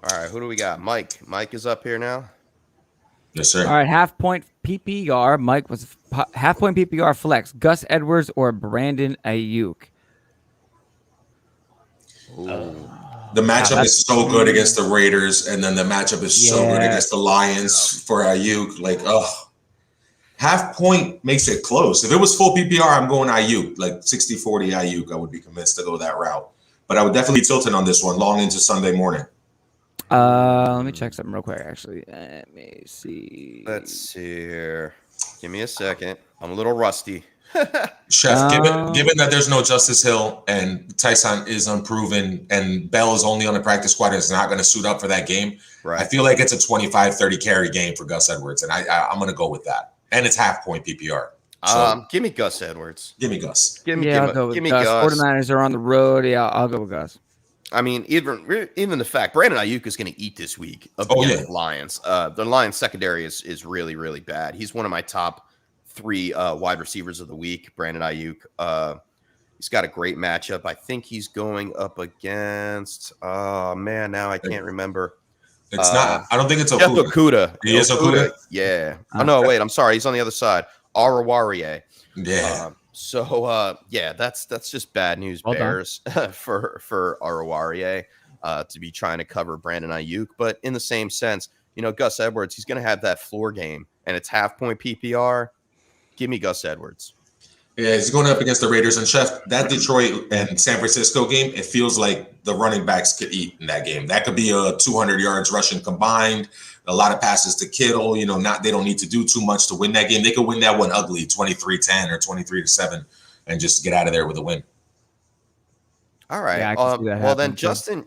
S1: All right, who do we got? Mike. Mike is up here now.
S3: Yes, sir.
S2: All right, half-point PPR. Mike was half-point PPR flex. Gus Edwards or Brandon Ayuk?
S3: The matchup is so good against the Raiders, and then the matchup is so good against the Lions for Ayuk. Like, half point makes it close. If it was full PPR, I'm going Ayuk, like 60-40 Ayuk. I would be convinced to go that route. But I would definitely be tilting on this one long into Sunday morning.
S2: Let me check something real quick, actually. Let me see.
S1: Let's see here. Give me a second. I'm a little rusty.
S3: Chef, given that there's no Justice Hill and Tyson is unproven and Bell is only on the practice squad and is not going to suit up for that game, I feel like it's a 25-30 carry game for Gus Edwards, and I'm going to go with that. And it's half-point PPR. So,
S1: give me Gus Edwards.
S3: Give me Gus.
S2: I'll go with Gus. 49ers are on the road. Yeah, I'll go with Gus.
S1: I mean, even the fact Brandon Ayuk is going to eat this week against the Lions. The Lions secondary is really, really bad. He's one of my top 3 wide receivers of the week, Brandon Ayuk. He's got a great matchup. I think he's going up against now I can't remember.
S3: It's not. I don't think it's
S1: Jeff Okudah.
S3: He is Okudah?
S1: Yeah. Oh, no, wait. I'm sorry. He's on the other side. Arawariye.
S3: Yeah.
S1: That's just bad news, Bears, for Arawariye to be trying to cover Brandon Ayuk. But in the same sense, Gus Edwards, he's going to have that floor game, and it's half-point PPR. Give me Gus Edwards.
S3: Yeah, he's going up against the Raiders. And, Chef, that Detroit and San Francisco game, it feels like the running backs could eat in that game. That could be a 200 yards rushing combined, a lot of passes to Kittle. They don't need to do too much to win that game. They could win that one ugly, 23-10 or 23-7, and just get out of there with a win.
S1: All right.
S2: Yeah,
S1: well, then Justin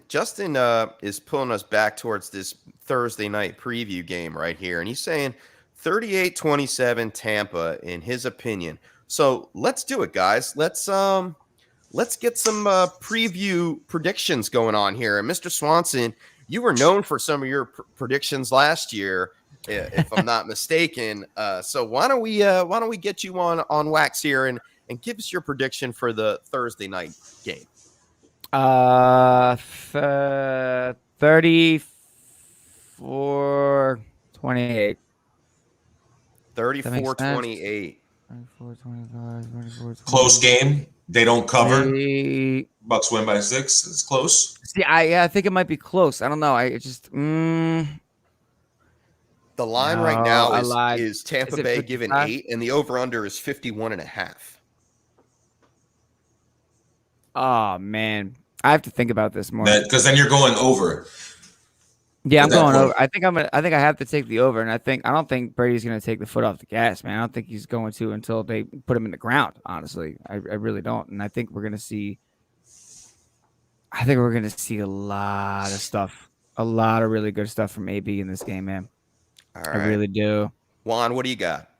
S1: is pulling us back towards this Thursday night preview game right here, and he's saying 38-27 Tampa in his opinion. So let's do it, guys. Let's get some preview predictions going on here. And Mr. Swanson, you were known for some of your predictions last year, if I'm not mistaken. So why don't we get you on wax here and give us your prediction for the Thursday night game?
S2: 34-28.
S1: 34-28.
S2: 24-25,
S3: close game. They don't cover. Bucks win by 6. It's close.
S2: See, I think it might be close. I don't know.
S1: The line right now is Tampa Bay given 8, and the over/under is 51.5.
S2: Oh man, I have to think about this more.
S3: Because then you're going over.
S2: Yeah, I'm going over. I think I have to take the over, and I don't think Brady's going to take the foot off the gas, man. I don't think he's going to until they put him in the ground. Honestly, I really don't, and I think we're going to see. I think we're going to see a lot of stuff, a lot of really good stuff from AB in this game, man.
S1: All right.
S2: I really do.
S1: Juan, what do you got?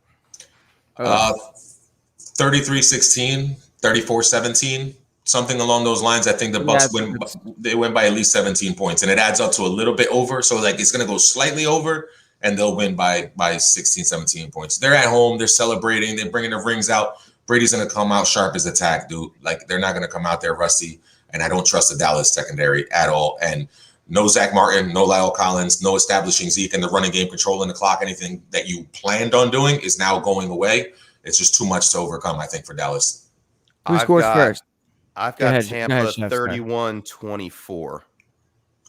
S3: 33-16, 34-17. Something along those lines. I think the Bucks win. They win by at least 17 points, and it adds up to a little bit over. So it's going to go slightly over, and they'll win by 16, 17 points. They're at home. They're celebrating. They're bringing the rings out. Brady's going to come out sharp as attack, dude. Like, they're not going to come out there rusty. And I don't trust the Dallas secondary at all. And no Zach Martin, no Lyle Collins, no establishing Zeke in the running game, controlling the clock. Anything that you planned on doing is now going away. It's just too much to overcome, I think, for Dallas.
S2: Who scores first?
S1: I've got Tampa 31-24.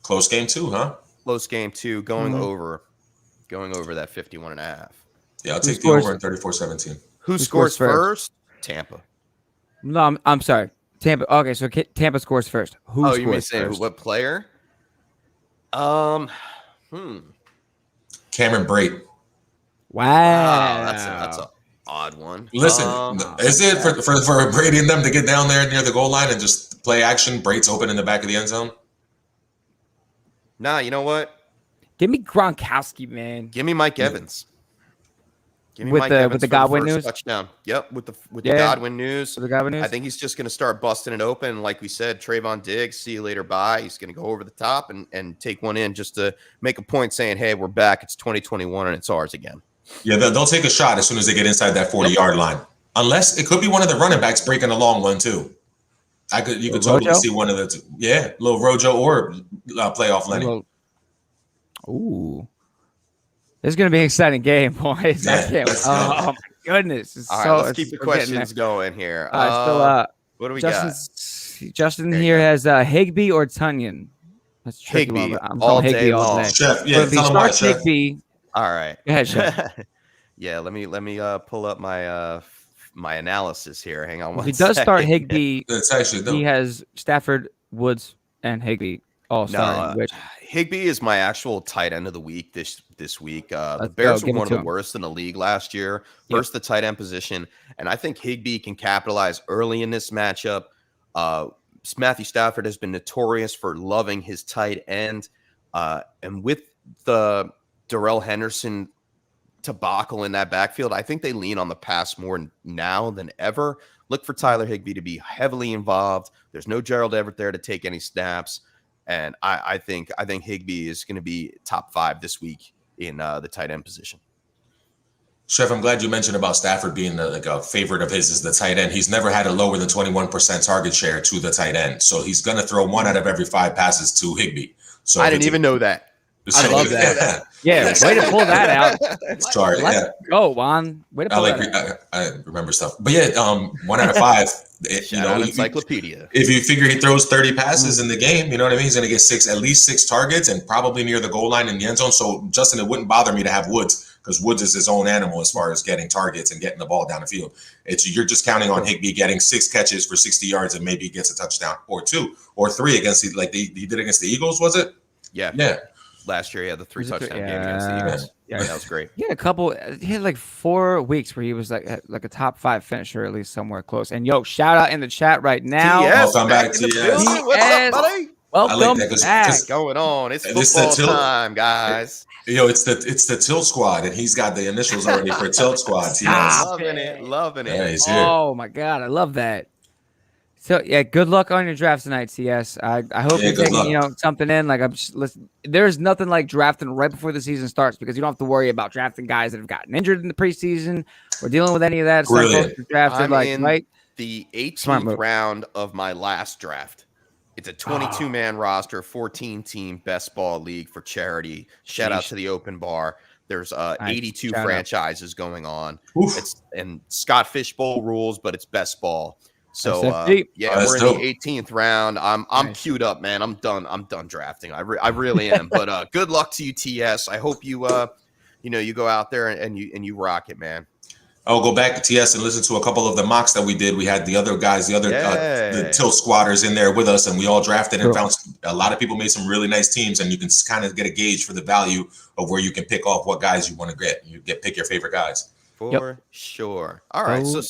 S3: Close game too, huh?
S1: Close game too, going over that 51.5.
S3: Yeah, I'll take the over in 34-17.
S1: Who scores first? Tampa.
S2: No, I'm sorry. Tampa. Okay, so Tampa scores first. Who scores
S1: you mean
S2: first?
S1: saying what player?
S3: Cameron Brate.
S2: Wow.
S1: That's an odd one.
S3: Listen, is it for Brady and them to get down there near the goal line and just play action? Brate's open in the back of the end zone.
S1: Nah, you know what?
S2: Give me Gronkowski, man.
S1: Give me Mike Evans. Give me
S2: With
S1: Mike
S2: the-
S1: Evans
S2: with the
S1: for
S2: Godwin
S1: first
S2: news?
S1: touchdown. Yep, with the Godwin news.
S2: With the Godwin news?
S1: I think he's just going to start busting it open. Like we said, Trayvon Diggs, see you later, bye. He's going to go over the top and take one in just to make a point saying, hey, we're back. It's 2021 and it's ours again.
S3: Yeah, they'll take a shot as soon as they get inside that 40-yard line. Unless it could be one of the running backs breaking a long one too. You could totally
S2: Rojo?
S3: see one of the two. Yeah, little Rojo or playoff Lenny.
S2: Ooh. This is going to be an exciting game, boys.
S3: Yeah,
S2: Oh, my goodness.
S1: All right, let's keep the questions going here. What do we got?
S2: Justin here has Higbee or Tunyon. That's
S1: Higbee
S2: I'm
S1: all
S2: calling
S1: day
S2: Higbee all
S1: long.
S2: day.
S3: Chef, yeah,
S2: So if he
S3: tell him why,
S2: starts
S3: Chef.
S2: Higbee,
S1: All right.
S2: go ahead, Chef.
S1: Yeah, let me pull up my my analysis here. Hang on
S2: If
S1: one
S2: he does start
S1: second.
S2: Higbee,
S3: It's actually
S2: he has Stafford, Woods, and Higbee all starting. Which
S1: Higbee is my actual tight end of the week this week. The
S2: Let's
S1: Bears
S2: go.
S1: were
S2: Give it
S1: one of
S2: to
S1: the
S2: him.
S1: worst in the league last year. First the tight end position, and I think Higbee can capitalize early in this matchup. Matthew Stafford has been notorious for loving his tight end, and with the Darrell Henderson debacle in that backfield, I think they lean on the pass more now than ever. Look for Tyler Higbee to be heavily involved. There's no Gerald Everett there to take any snaps. And I think Higbee is going to be top 5 this week in the tight end position.
S3: Chef, I'm glad you mentioned about Stafford being like a favorite of his as the tight end. He's never had a lower than 21% target share to the tight end. So he's going to throw 1 out of every 5 passes to Higbee. So
S1: I didn't even know that.
S2: I love that. Yeah, way to pull that out.
S3: Sorry,
S2: Let's go, Juan. Way to pull that out.
S3: I remember stuff. But yeah, 1 out of 5.
S1: Shout out Encyclopedia.
S3: If you figure he throws 30 passes in the game, you know what I mean? He's going to get at least 6 targets and probably near the goal line in the end zone. So, Justin, it wouldn't bother me to have Woods because Woods is his own animal as far as getting targets and getting the ball down the field. You're just counting on Higbee getting 6 catches for 60 yards and maybe he gets a touchdown or 2 or 3 against like he did against the Eagles, was it?
S1: Yeah. Last year, he had the 3 touchdown game against the Eagles. Yeah, that was great.
S2: He had he had like 4 weeks where he was like a top 5 finisher, at least somewhere close. And shout out in the chat right now.
S3: Welcome back to
S1: TS. What's up, buddy?
S2: Welcome
S3: that 'cause-
S2: back.
S3: cause-
S1: Going on. It's
S3: This the
S1: football
S3: tilt.
S1: time, guys.
S3: It's the Tilt Squad, and he's got the initials already for Tilt Squad. TS.
S1: Loving it.
S3: Yeah, he's here.
S2: Oh my god, I love that. So yeah, good luck on your draft tonight, CS. I hope you're
S3: good
S2: taking
S3: luck.
S2: something in. Like there's nothing like drafting right before the season starts because you don't have to worry about drafting guys that have gotten injured in the preseason or dealing with any of that.
S3: Brilliant.
S2: Stuff. Drafted
S1: I'm in
S2: right.
S1: the
S2: Smart
S1: 18th
S2: move.
S1: round of my last draft. It's a 22-man roster, 14-team best ball league for charity. Shout out to the open bar. There's 82
S2: Shout out.
S1: franchises going on.
S3: Oof.
S1: And Scott Fishbowl rules, but it's best ball. So
S2: SFD.
S1: we're in
S3: dope.
S1: the 18th round. I'm
S2: Nice.
S1: queued up, man. I'm done drafting. I really am. But good luck to you, TS. I hope you you go out there and you rock it, man.
S3: I'll go back to TS and listen to a couple of the mocks that we did. We had the other guys, the Tilt Squatters in there with us, and we all drafted and found a lot of people made some really nice teams, and you can kind of get a gauge for the value of where you can pick off what guys you want to get. Pick your favorite guys.
S1: For sure. All right. So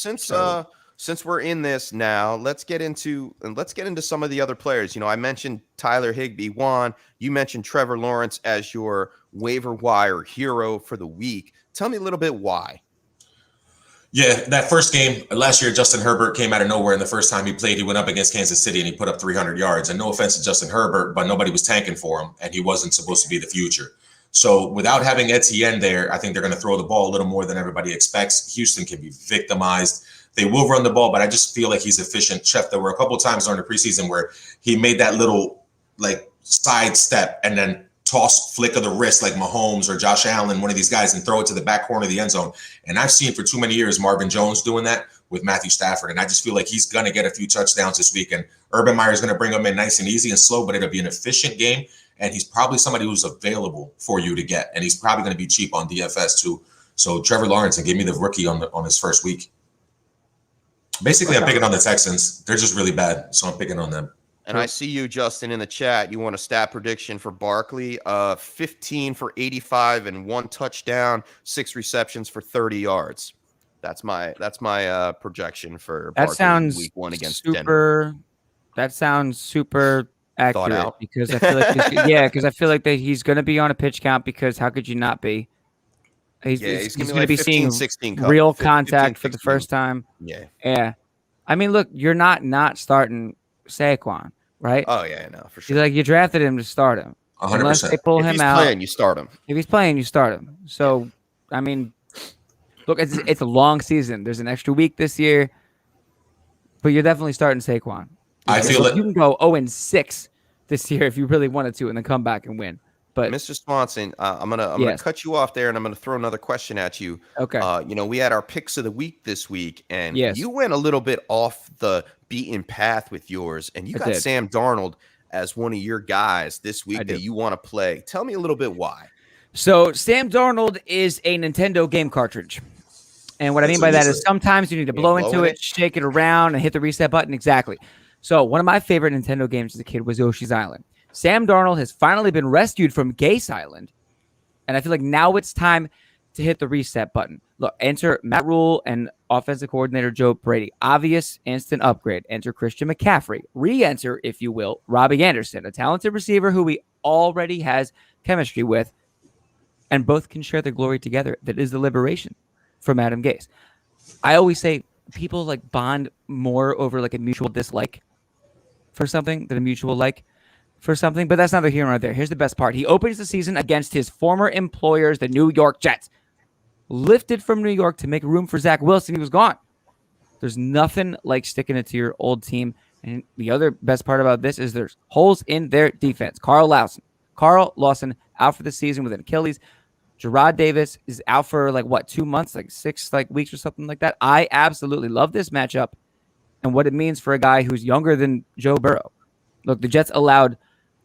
S1: since we're in this now, let's get into some of the other players. I mentioned Tyler Higbee. Juan, you mentioned Trevor Lawrence as your waiver wire hero for the week. Tell me a little bit why.
S3: Yeah, that first game last year, Justin Herbert came out of nowhere. And the first time he played, he went up against Kansas City and he put up 300 yards. And no offense to Justin Herbert, but nobody was tanking for him, and he wasn't supposed to be the future. So without having Etienne there, I think they're going to throw the ball a little more than everybody expects. Houston can be victimized. They will run the ball, but I just feel like he's efficient. Chef, there were a couple of times during the preseason where he made that little like side step and then toss flick of the wrist like Mahomes or Josh Allen, one of these guys, and throw it to the back corner of the end zone. And I've seen for too many years Marvin Jones doing that with Matthew Stafford. And I just feel like he's going to get a few touchdowns this week. And Urban Meyer is going to bring him in nice and easy and slow, but it'll be an efficient game. And he's probably somebody who's available for you to get. And he's probably going to be cheap on DFS too. So Trevor Lawrence, and give me the rookie on his first week. Basically, I'm picking on the Texans. They're just really bad, so I'm picking on them.
S1: And I see you, Justin, in the chat. You want a stat prediction for Barkley? 15 for 85 and 1 touchdown, 6 receptions for 30 yards. That's my projection for
S2: That
S1: Barkley
S2: sounds
S1: week 1 against
S2: super.
S1: Denver.
S2: That sounds super accurate
S1: out.
S2: because I feel like because I feel like that he's going to be on a pitch count because how could you not be? He's going to be
S1: 15,
S2: seeing
S1: 16
S2: real
S1: 15,
S2: contact
S1: 15,
S2: for the first time.
S1: Yeah.
S2: I mean, look, you're not starting Saquon, right?
S1: Oh yeah, no, for sure.
S2: Like you drafted him to start him.
S3: 100%.
S2: Unless they pull
S1: If
S2: him
S1: he's
S2: out.
S1: playing, you start him.
S2: If he's playing, you start him. So, I mean, look, it's a long season. There's an extra week this year, but you're definitely starting Saquon.
S3: I feel
S2: you
S3: that
S2: can go 0-6 this year if you really wanted to, and then come back and win. But
S1: Mr. Swanson, I'm gonna cut you off there, and I'm gonna throw another question at you.
S2: Okay.
S1: We had our picks of the week this week, and
S2: Yes.
S1: you went a little bit off the beaten path with yours, and you
S2: I
S1: got
S2: did.
S1: Sam Darnold as one of your guys this week that you want to play. Tell me a little bit why.
S2: So Sam Darnold is a Nintendo game cartridge. And what I mean by that is sometimes you need to blow into it, shake it around, and hit the reset button. Exactly. So one of my favorite Nintendo games as a kid was Yoshi's Island. Sam Darnold has finally been rescued from Gase Island. And I feel like now it's time to hit the reset button. Look, enter Matt Rule and offensive coordinator Joe Brady. Obvious instant upgrade. Enter Christian McCaffrey. Re-enter, if you will, Robbie Anderson, a talented receiver who he already has chemistry with. And both can share the glory together. That is the liberation from Adam Gase. I always say people like bond more over like a mutual dislike for something than a mutual like for something, but that's neither here nor there. Here's the best part. He opens the season against his former employers, the New York Jets. Lifted from New York to make room for Zach Wilson. He was gone. There's nothing like sticking it to your old team. And the other best part about this is there's holes in their defense. Carl Lawson out for the season with an Achilles. Gerard Davis is out for 2 months, 6 weeks or something like that. I absolutely love this matchup and what it means for a guy who's younger than Joe Burrow. Look, the Jets allowed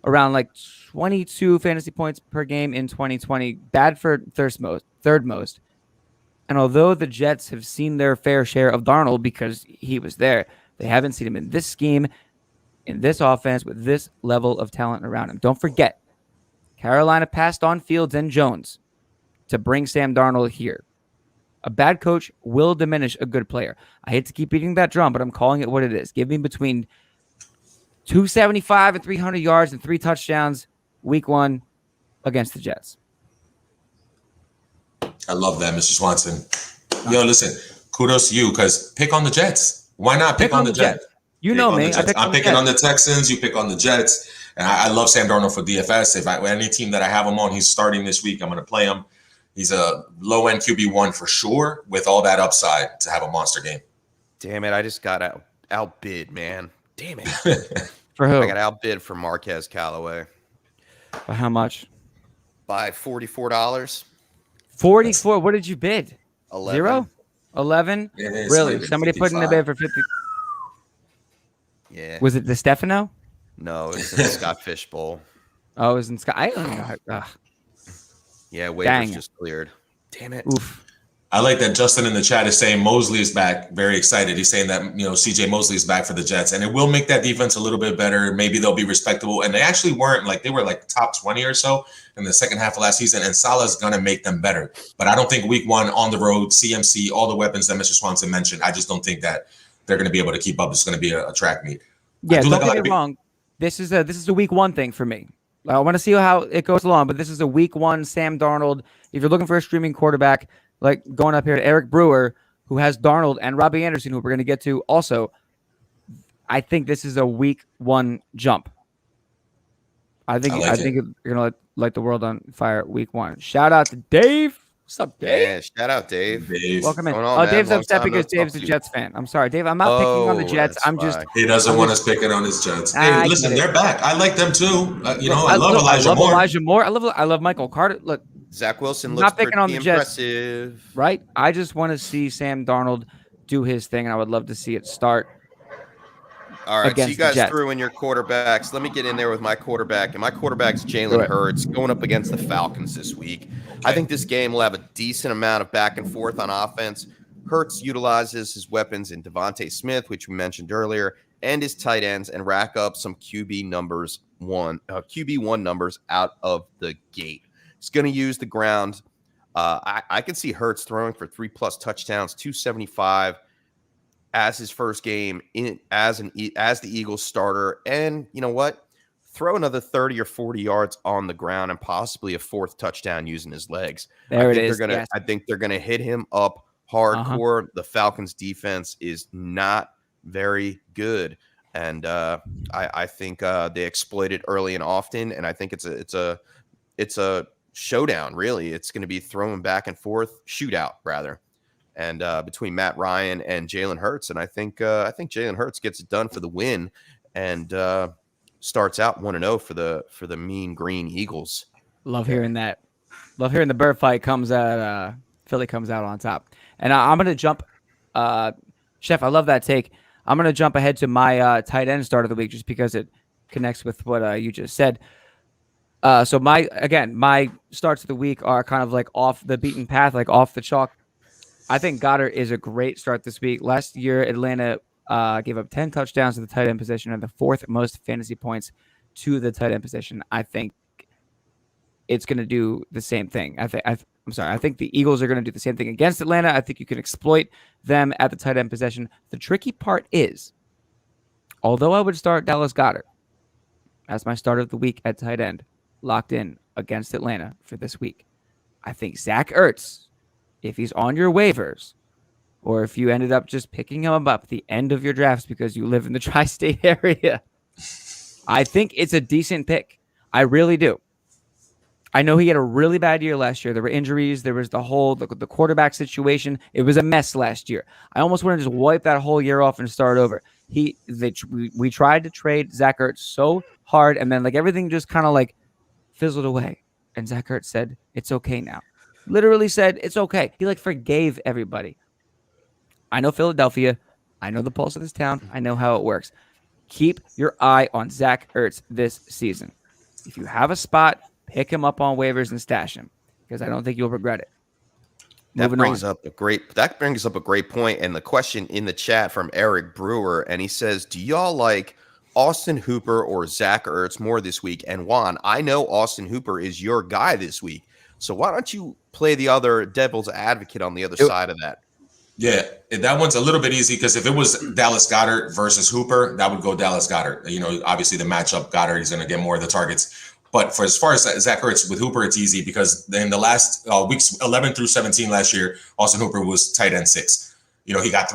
S2: around 22 fantasy points per game in 2020. Bad for third most. And although the Jets have seen their fair share of Darnold because he was there, they haven't seen him in this scheme, in this offense, with this level of talent around him. Don't forget, Carolina passed on Fields and Jones to bring Sam Darnold here. A bad coach will diminish a good player. I hate to keep beating that drum, but I'm calling it what it is. Give me between 275 and 300 yards and 3 touchdowns week 1 against the Jets.
S3: I love that, Mr. Swanson. Yo, listen, kudos to you because pick on the Jets. Why not pick on the Jets?
S2: You know me.
S3: I'm picking on the Texans. You pick on the Jets. And I love Sam Darnold for DFS. If any team that I have him on, he's starting this week. I'm going to play him. He's a low-end QB1 for sure with all that upside to have a monster game.
S1: Damn it. I just got outbid, man. Damn it.
S2: For who?
S1: I got outbid for Marquez Callaway.
S2: By how much?
S1: By $44.
S2: 44. What did you bid?
S1: 11.
S2: 0? 11? Really? Somebody put in a bid for 50.
S1: Yeah.
S2: Was it the Stefano?
S1: No, it's in the Scott Fish Bowl.
S2: Oh, it was in Scott. I don't know.
S1: Yeah, waivers
S2: Dang.
S1: just cleared. Damn it.
S2: Oof.
S3: I like that Justin in the chat is saying Mosley is back. Very excited. He's saying that, CJ Mosley is back for the Jets. And it will make that defense a little bit better. Maybe they'll be respectable. And they actually weren't they were top 20 or so in the second half of last season. And Salah's going to make them better. But I don't think week 1 on the road, CMC, all the weapons that Mr. Swanson mentioned, I just don't think that they're going to be able to keep up. It's going to be a track meet.
S2: Yeah, don't get me wrong. This is a week 1 thing for me. I want to see how it goes along, but this is a week 1 Sam Darnold. If you're looking for a streaming quarterback, going up here to Eric Brewer, who has Darnold and Robbie Anderson, who we're going to get to also, I think this is a week 1 jump. I think you're going to light the world on fire week 1. Shout out to Dave What's up, Dave?
S1: Yeah, shout out, Dave.
S3: Dave.
S2: Welcome in.
S1: Going on,
S2: Oh,
S1: man?
S2: Dave's
S1: Long
S2: upset
S1: time no
S2: because
S1: talk
S2: Dave's
S1: to
S2: a
S1: you.
S2: Jets fan. I'm sorry, Dave. I'm not picking on the Jets.
S1: that's
S2: I'm just.
S1: why.
S3: He doesn't
S2: I'm
S3: want
S2: just-
S3: us picking on his Jets.
S2: I
S3: Hey,
S2: get
S3: listen,
S2: it.
S3: they're back. I like them too. I love
S2: Look,
S3: Elijah
S2: I love
S3: Moore.
S2: Elijah Moore. I love Michael Carter. Look,
S1: Zach Wilson
S2: Not
S1: looks
S2: picking
S1: pretty
S2: on the Jets.
S1: impressive.
S2: right? I just want to see Sam Darnold do his thing, and I would love to see it start.
S1: All right, so
S2: against
S1: you
S2: the
S1: guys
S2: Jets.
S1: threw in your quarterbacks. Let me get in there with my quarterback, and my quarterback's
S2: Do
S1: Jalen
S2: it.
S1: Hurts going up against the Falcons this week. I think this game will have a decent amount of back and forth on offense. Hurts utilizes his weapons in Devontae Smith, which we mentioned earlier, and his tight ends, and rack up some QB1 numbers out of the gate. He's going to use the ground. I can see Hurts throwing for 3+ touchdowns, 275 as his first game as the Eagles starter. And you know what? Throw another 30 or 40 yards on the ground and possibly a fourth touchdown using his legs.
S2: There
S1: I
S2: it
S1: think
S2: is.
S1: They're gonna,
S2: Yes.
S1: I think they're going to hit him up hardcore. The Falcons defense is not very good. And I think they exploit it early and often. And I think it's a showdown, really. It's going to be throwing back and forth, shootout rather. And between Matt Ryan and Jalen Hurts, and I think Jalen Hurts gets it done for the win, and starts out 1-0 for the Mean Green Eagles.
S2: Love hearing that. Love hearing the bird fight comes out. Philly comes out on top. And I'm gonna jump. Chef, I love that take. I'm gonna jump ahead to my tight end start of the week just because it connects with what you just said. So my starts of the week are kind of like off the beaten path, like off the chalk. I think Goddard is a great start this week. Last year, Atlanta gave up 10 touchdowns to the tight end position and the fourth most fantasy points to the tight end position. I think it's going to do the same thing. I think the Eagles are going to do the same thing against Atlanta. I think you can exploit them at the tight end position. The tricky part is, although I would start Dallas Goedert as my start of the week at tight end, locked in against Atlanta for this week, I think Zach Ertz, if he's on your waivers, or if you ended up just picking him up at the end of your drafts because you live in the tri-state area, I think it's a decent pick. I really do. I know he had a really bad year last year. There were injuries. There was the quarterback situation. It was a mess last year. I almost want to just wipe that whole year off and start over. We tried to trade Zach Ertz so hard, and then everything just kind of fizzled away. And Zach Ertz said, "It's okay now." Literally said, "It's okay." He forgave everybody. I know Philadelphia. I know the pulse of this town. I know how it works. Keep your eye on Zach Ertz this season. If you have a spot, pick him up on waivers and stash him, because I don't think you'll regret it.
S1: That brings up a great point. And the question in the chat from Eric Brewer, and he says, "Do y'all like Austin Hooper or Zach Ertz more this week?" And Juan, I know Austin Hooper is your guy this week, so why don't you play the other devil's advocate on the other side of that?
S3: Yeah, that one's a little bit easy because if it was Dallas Goedert versus Hooper, that would go Dallas Goedert. Obviously the matchup, Goddard, he's going to get more of the targets. But as far as Zach Ertz with Hooper, it's easy because in the last weeks 11 through 17 last year, Austin Hooper was tight end 6. He got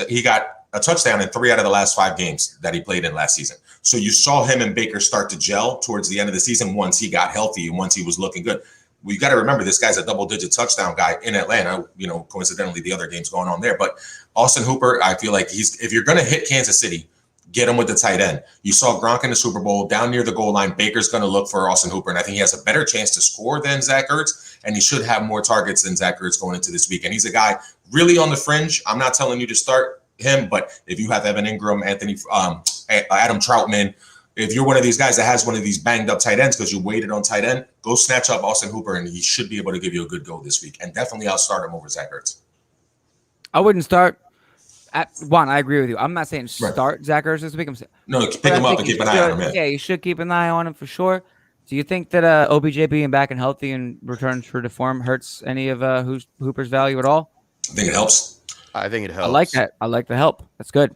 S3: he got a touchdown in 3 out of the last 5 games that he played in last season. So you saw him and Baker start to gel towards the end of the season once he got healthy and once he was looking good. We got to remember this guy's a double-digit touchdown guy in Atlanta. Coincidentally, the other game's going on there. But Austin Hooper, I feel like if you're going to hit Kansas City, get him with the tight end. You saw Gronk in the Super Bowl down near the goal line. Baker's going to look for Austin Hooper, and I think he has a better chance to score than Zach Ertz, and he should have more targets than Zach Ertz going into this week. And he's a guy really on the fringe. I'm not telling you to start him, but if you have Evan Ingram, Adam Troutman, if you're one of these guys that has one of these banged up tight ends because you waited on tight end, go snatch up Austin Hooper, and he should be able to give you a good go this week. And definitely I'll start him over Zach Ertz.
S2: I wouldn't start. Juan, I agree with you. I'm not saying start Zach Ertz this week. I'm saying
S3: pick him up and keep an eye on him.
S2: Yeah, you should keep an eye on him for sure. Do you think that OBJ being back and healthy and return true to form hurts any of Hooper's value at all?
S3: I think it helps.
S1: I think it helps.
S2: I like that. I like the help. That's good.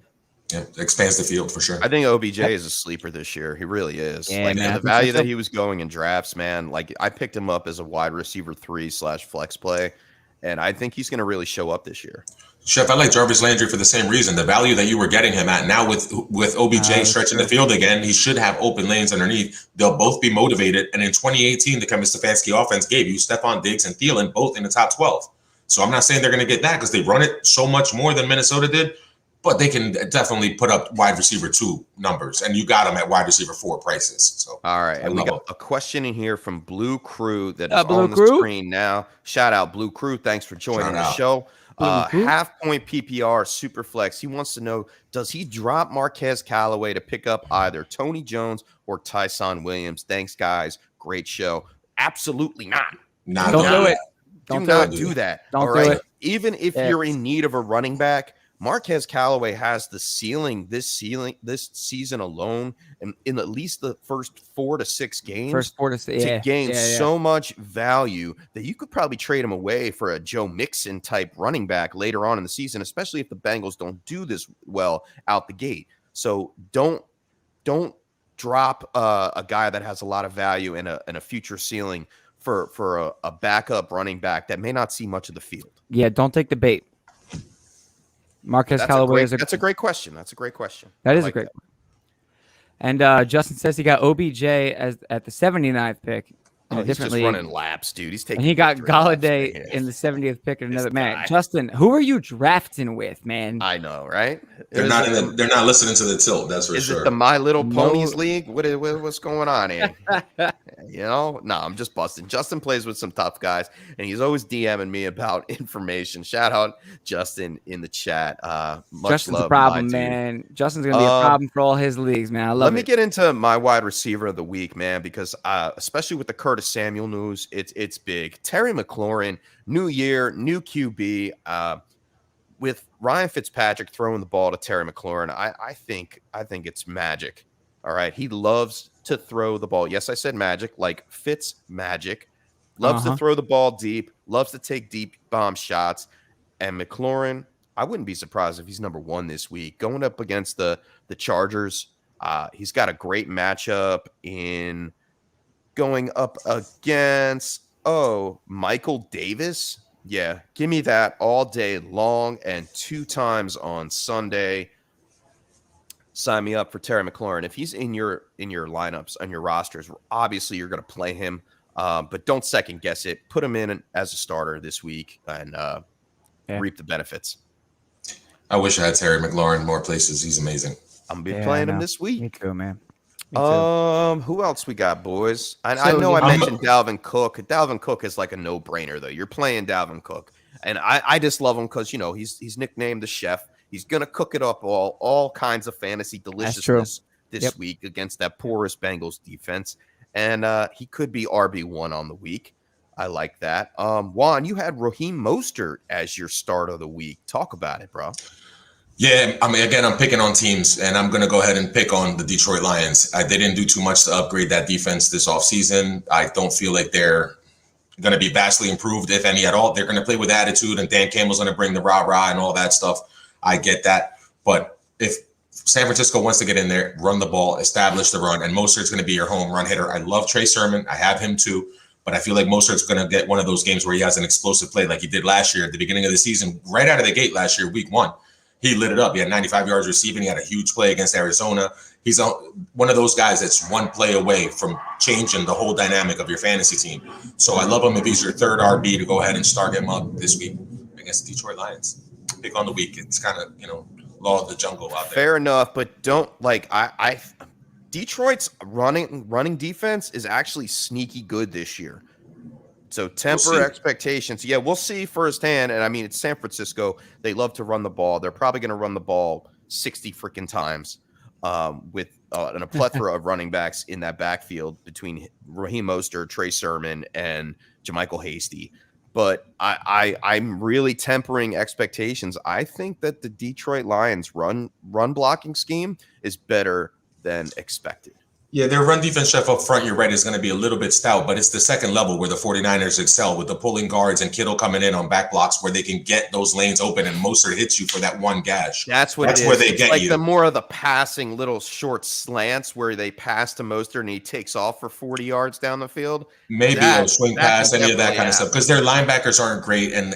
S3: Yeah, it expands the field for sure.
S1: I think OBJ is a sleeper this year. He really is.
S2: Yeah, man,
S1: the value that he was going in drafts, man. I picked him up as a wide receiver 3/flex play, and I think he's going to really show up this year.
S3: Chef, I like Jarvis Landry for the same reason. The value that you were getting him at now with OBJ stretching the field again, he should have open lanes underneath. They'll both be motivated. And in 2018, the Kevin Stefanski offense gave you Stephon Diggs and Thielen both in the top 12. So I'm not saying they're going to get that because they run it so much more than Minnesota did, but they can definitely put up wide receiver 2 numbers, and you got them at wide receiver 4 prices. So
S1: all right, and we got a question in here from Blue Crew that is
S2: Blue
S1: on the
S2: Crew?
S1: screen now. Shout out Blue Crew, thanks for joining the show. Half point PPR Superflex. He wants to know, does he drop Marquez Callaway to pick up either Tony Jones or Tyson Williams? Thanks, guys. Great show. Absolutely not.
S2: Don't do it.
S1: Do not do that.
S2: Don't
S1: all
S2: do
S1: right.
S2: it.
S1: Even if you're in need of a running back, Marquez Callaway has the ceiling this season alone, and in at least the first 4 to 6 games, to gain so much value that you could probably trade him away for a Joe Mixon type running back later on in the season, especially if the Bengals don't do this well out the gate. So don't drop a guy that has a lot of value and a future ceiling for a backup running back that may not see much of the field.
S2: Yeah, don't take the bait. Marquez Callaway
S1: that's a great question. That's a great question.
S2: That is a great one. And Justin says he got OBJ at the 79th pick.
S1: He's just running laps, dude. He's taking.
S2: And he got Golladay in the 70th pick of another man. Justin, who are you drafting with, man?
S1: I know, right?
S3: They're not listening to the tilt. That's for sure.
S1: Is it the My Little Ponies League? What's going on here? No, I'm just busting. Justin plays with some tough guys, and he's always DMing me about information. Shout out Justin in the chat.
S2: Justin's a problem, man. Justin's gonna be a problem for all his leagues, man. I love it.
S1: Let me get into my wide receiver of the week, man, because especially with the Curtis Samuel news, it's big. Terry McLaurin, new year, new QB. With Ryan Fitzpatrick throwing the ball to Terry McLaurin, I think it's magic. All right, he loves to throw the ball. Yes, I said magic, like Fitz magic. Loves to throw the ball deep. Loves to take deep bomb shots. And McLaurin, I wouldn't be surprised if he's number 1 this week, going up against the Chargers. He's got a great matchup in going up against Michael Davis. Yeah, give me that all day long and 2 times on Sunday. Sign me up for Terry McLaurin. If he's in your lineups, on your rosters, obviously you're going to play him, but don't second guess it. Put him in as a starter this week and reap the benefits.
S3: I wish I had Terry McLaurin more places. He's amazing.
S1: I'm going to be playing him this week.
S2: Me too, man.
S1: Who else we got, boys? I know I mentioned Dalvin Cook. Dalvin Cook is like a no-brainer, though. You're playing Dalvin Cook, and I just love him because he's nicknamed the chef. He's gonna cook it up all kinds of fantasy deliciousness this week against that porous Bengals defense, and he could be RB1 on the week. I like that. Juan, you had Raheem Mostert as your start of the week. Talk about it, bro.
S3: Yeah, I mean, again, I'm picking on teams, and I'm going to go ahead and pick on the Detroit Lions. They didn't do too much to upgrade that defense this offseason. I don't feel like they're going to be vastly improved, if any at all. They're going to play with attitude, and Dan Campbell's going to bring the rah-rah and all that stuff. I get that. But if San Francisco wants to get in there, run the ball, establish the run, and Mostert's going to be your home run hitter. I love Trey Sermon. I have him too. But I feel like Mostert's going to get one of those games where he has an explosive play like he did last year at the beginning of the season, right out of the gate last year, week 1. He lit it up. He had 95 yards receiving. He had a huge play against Arizona. He's one of those guys that's one play away from changing the whole dynamic of your fantasy team. So I love him if he's your third RB to go ahead and start him up this week against the Detroit Lions. Pick on the week. It's kind of, law of the jungle out there.
S1: Fair enough, but don't Detroit's running defense is actually sneaky good this year. So temper expectations. Yeah, we'll see firsthand. And I mean, it's San Francisco. They love to run the ball. They're probably going to run the ball 60 freaking times with a plethora of running backs in that backfield between Raheem Mostert, Trey Sermon, and JaMychal Hasty. But I'm really tempering expectations. I think that the Detroit Lions run blocking scheme is better than expected.
S3: Yeah, their run defense, Chef, up front, you're right, is going to be a little bit stout, but it's the second level where the 49ers excel with the pulling guards and Kittle coming in on back blocks where they can get those lanes open and Mostert hits you for that one gash.
S1: That's where they get you. The more of the passing little short slants where they pass to Mostert and he takes off for 40 yards down the field.
S3: Maybe a swing pass, any of that kind of stuff, because their linebackers aren't great. And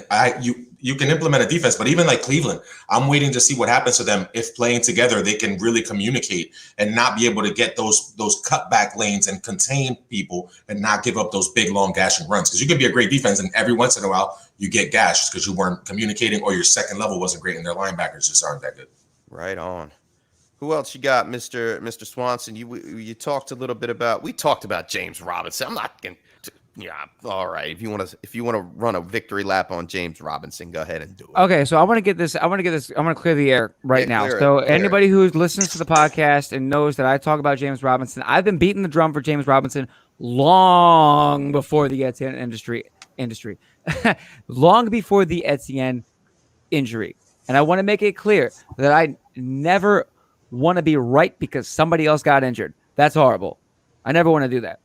S3: you can implement a defense, but even like Cleveland, I'm waiting to see what happens to them if playing together they can really communicate and not be able to get those cutback lanes and contain people and not give up those big long gashing runs. Because you can be a great defense, and every once in a while you get gashed because you weren't communicating or your second level wasn't great and their linebackers just aren't that good.
S1: Right on. Who else you got, Mr. Swanson? You talked a little bit about. We talked about James Robinson. I'm not going to. Yeah, all right. If you want to run a victory lap on James Robinson, go ahead and do it.
S2: Okay, so I want to get this. I'm going to clear the air right now. So anybody who listens to the podcast and knows that I talk about James Robinson, I've been beating the drum for James Robinson long before the Etienne industry, long before the Etienne injury. And I want to make it clear that I never want to be right because somebody else got injured. That's horrible. I never want to do that.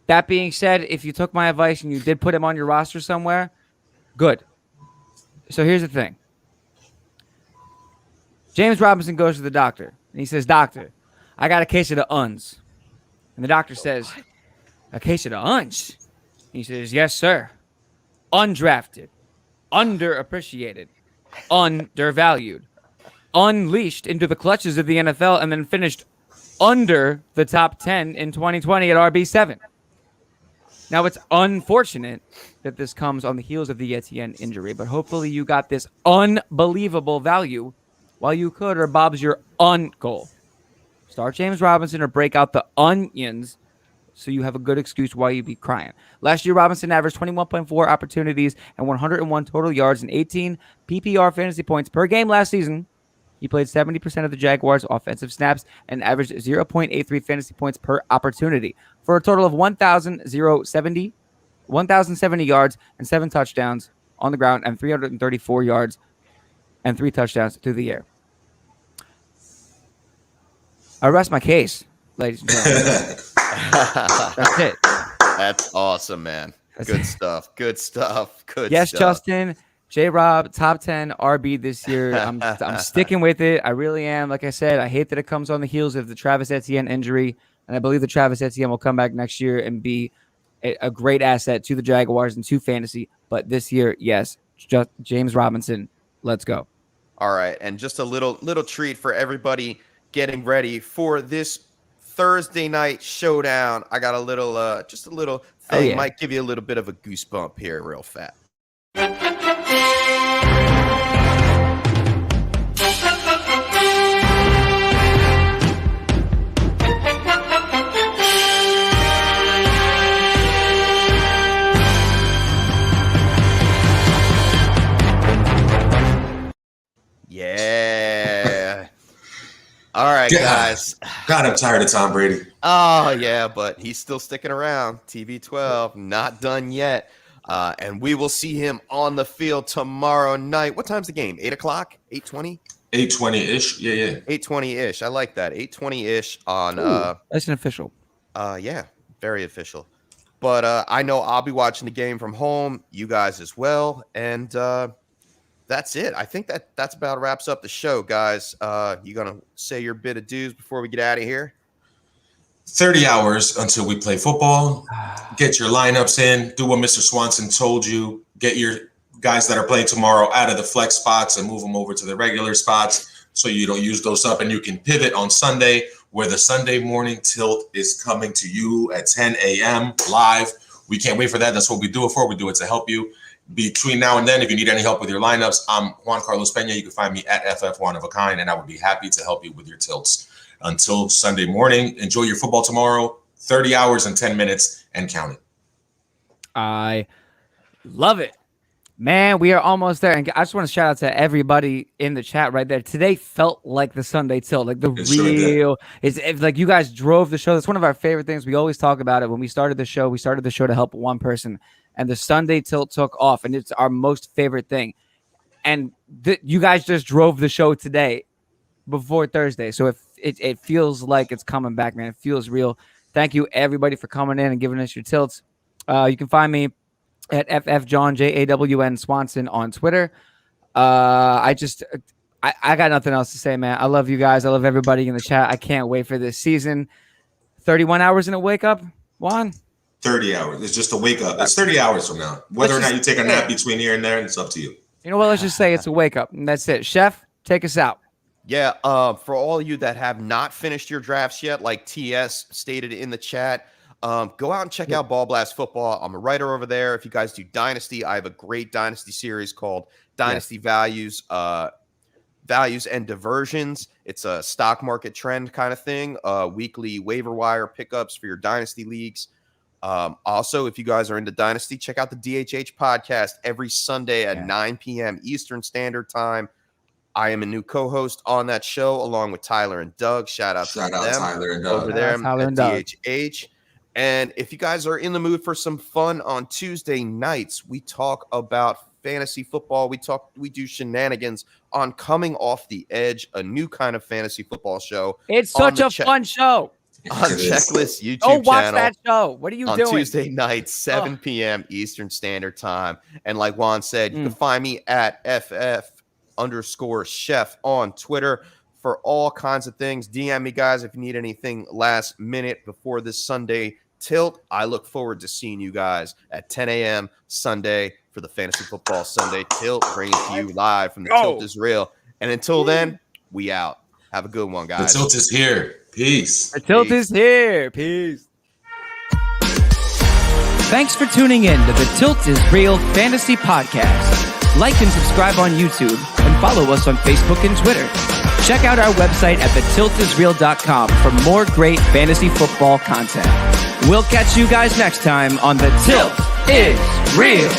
S2: That being said, if you took my advice and you did put him on your roster somewhere, good. So here's the thing. James Robinson goes to the doctor, and he says, "Doctor, I got a case of the uns." And the doctor says, "A case of the uns?" He says, "Yes, sir. Undrafted, underappreciated, undervalued, unleashed into the clutches of the NFL, and then finished under the top 10 in 2020 at RB7. Now, it's unfortunate that this comes on the heels of the Etienne injury, but hopefully you got this unbelievable value while you could, or Bob's your goal. Start James Robinson or break out the onions so you have a good excuse why you be crying. Last year, Robinson averaged 21.4 opportunities and 101 total yards and 18 PPR fantasy points per game last season. He played 70% of the Jaguars' offensive snaps and averaged 0.83 fantasy points per opportunity for a total of 1,070 yards and 7 touchdowns on the ground and 334 yards and 3 touchdowns through the air. I rest my case, ladies and gentlemen. That's it.
S1: That's awesome, man. Good stuff. Good stuff. Good
S2: yes,
S1: stuff.
S2: Justin. J-Rob, top 10 RB this year. I'm sticking with it. I really am. Like I said, I hate that it comes on the heels of the Travis Etienne injury, and I believe that Travis Etienne will come back next year and be a great asset to the Jaguars and to fantasy. But this year, yes, just James Robinson, let's go.
S1: All right, and just a little treat for everybody getting ready for this Thursday night showdown. I got a little thing.
S2: Oh, yeah.
S1: Might give you a little bit of a goosebump here, real fat. Yeah. All right, guys.
S3: God, I'm tired of Tom Brady.
S1: Oh, yeah, but he's still sticking around. TB12, not done yet. And we will see him on the field tomorrow night. What time's the game? 8 o'clock? 8:20?
S3: 8:20-ish. Yeah.
S1: 8:20-ish. I like that. 8:20-ish on
S2: That's an official.
S1: Yeah, very official. But I know I'll be watching the game from home, you guys as well. And that's it. I think that's about wraps up the show, guys. You gonna say your bit of dues before we get out of here?
S3: 30 hours until we play football. Get your lineups in. Do what Mr. Swanson told you. Get your guys that are playing tomorrow out of the flex spots and move them over to the regular spots so you don't use those up. And you can pivot on Sunday, where the Sunday morning tilt is coming to you at 10 a.m. live. We can't wait for that. That's what we do it for. We do it to help you. Between now and then, if you need any help with your lineups, I'm Juan Carlos Peña. You can find me at FF1 of a kind, and I would be happy to help you with your tilts. Until Sunday morning, enjoy your football tomorrow. 30 hours and 10 minutes and count it.
S2: I love it. Man, we are almost there. And I just want to shout out to everybody in the chat right there. Today felt like the Sunday tilt, like the real. It's like you guys drove the show. That's one of our favorite things. We always talk about it. When we started the show to help one person. And the Sunday tilt took off. And it's our most favorite thing. And you guys just drove the show today before Thursday. So it feels like it's coming back, man. It feels real. Thank you, everybody, for coming in and giving us your tilts. You can find me at FFJawn, JAWN Swanson on Twitter. I got nothing else to say, man. I love you guys. I love everybody in the chat. I can't wait for this season. 31 hours in a wake up, Juan?
S3: 30 hours. It's just a wake up. It's 30 hours from now. Whether or not you take a nap between here and there, it's up to you.
S2: You know what? Let's just say it's a wake up, and that's it. Chef, take us out.
S1: Yeah, for all of you that have not finished your drafts yet, like TS stated in the chat, go out and check out Ball Blast Football. I'm a writer over there. If you guys do Dynasty, I have a great Dynasty series called Dynasty Values and Diversions. It's a stock market trend kind of thing, weekly waiver wire pickups for your Dynasty leagues. Also, if you guys are into Dynasty, check out the DHH podcast every Sunday at 9 p.m. Eastern Standard Time. I am a new co-host on that show along with Tyler and Doug. Shout out to them
S3: Tyler and Doug
S1: over there at DHH. And if you guys are in the mood for some fun on Tuesday nights, we talk about fantasy football. We do shenanigans on Coming Off the Edge, a new kind of fantasy football show.
S2: It's such a fun show.
S1: On Checklist YouTube
S2: channel.
S1: Watch
S2: that show. What are you doing?
S1: On Tuesday night, 7 p.m. Eastern Standard Time. And like Juan said, you can find me at FF_chef on Twitter for all kinds of things. DM me, guys, if you need anything last minute before this Sunday tilt. I look forward to seeing you guys at 10 a.m. Sunday for the Fantasy Football Sunday Tilt, bringing to you live from the Tilt is Real. And until then, we out. Have a good one, guys.
S3: The Tilt is here. Peace.
S2: The Tilt is here. Peace. Thanks for tuning in to the Tilt is Real Fantasy Podcast. Like and subscribe on YouTube and follow us on Facebook and Twitter. Check out our website at thetiltisreal.com for more great fantasy football content. We'll catch you guys next time on The Tilt is Real.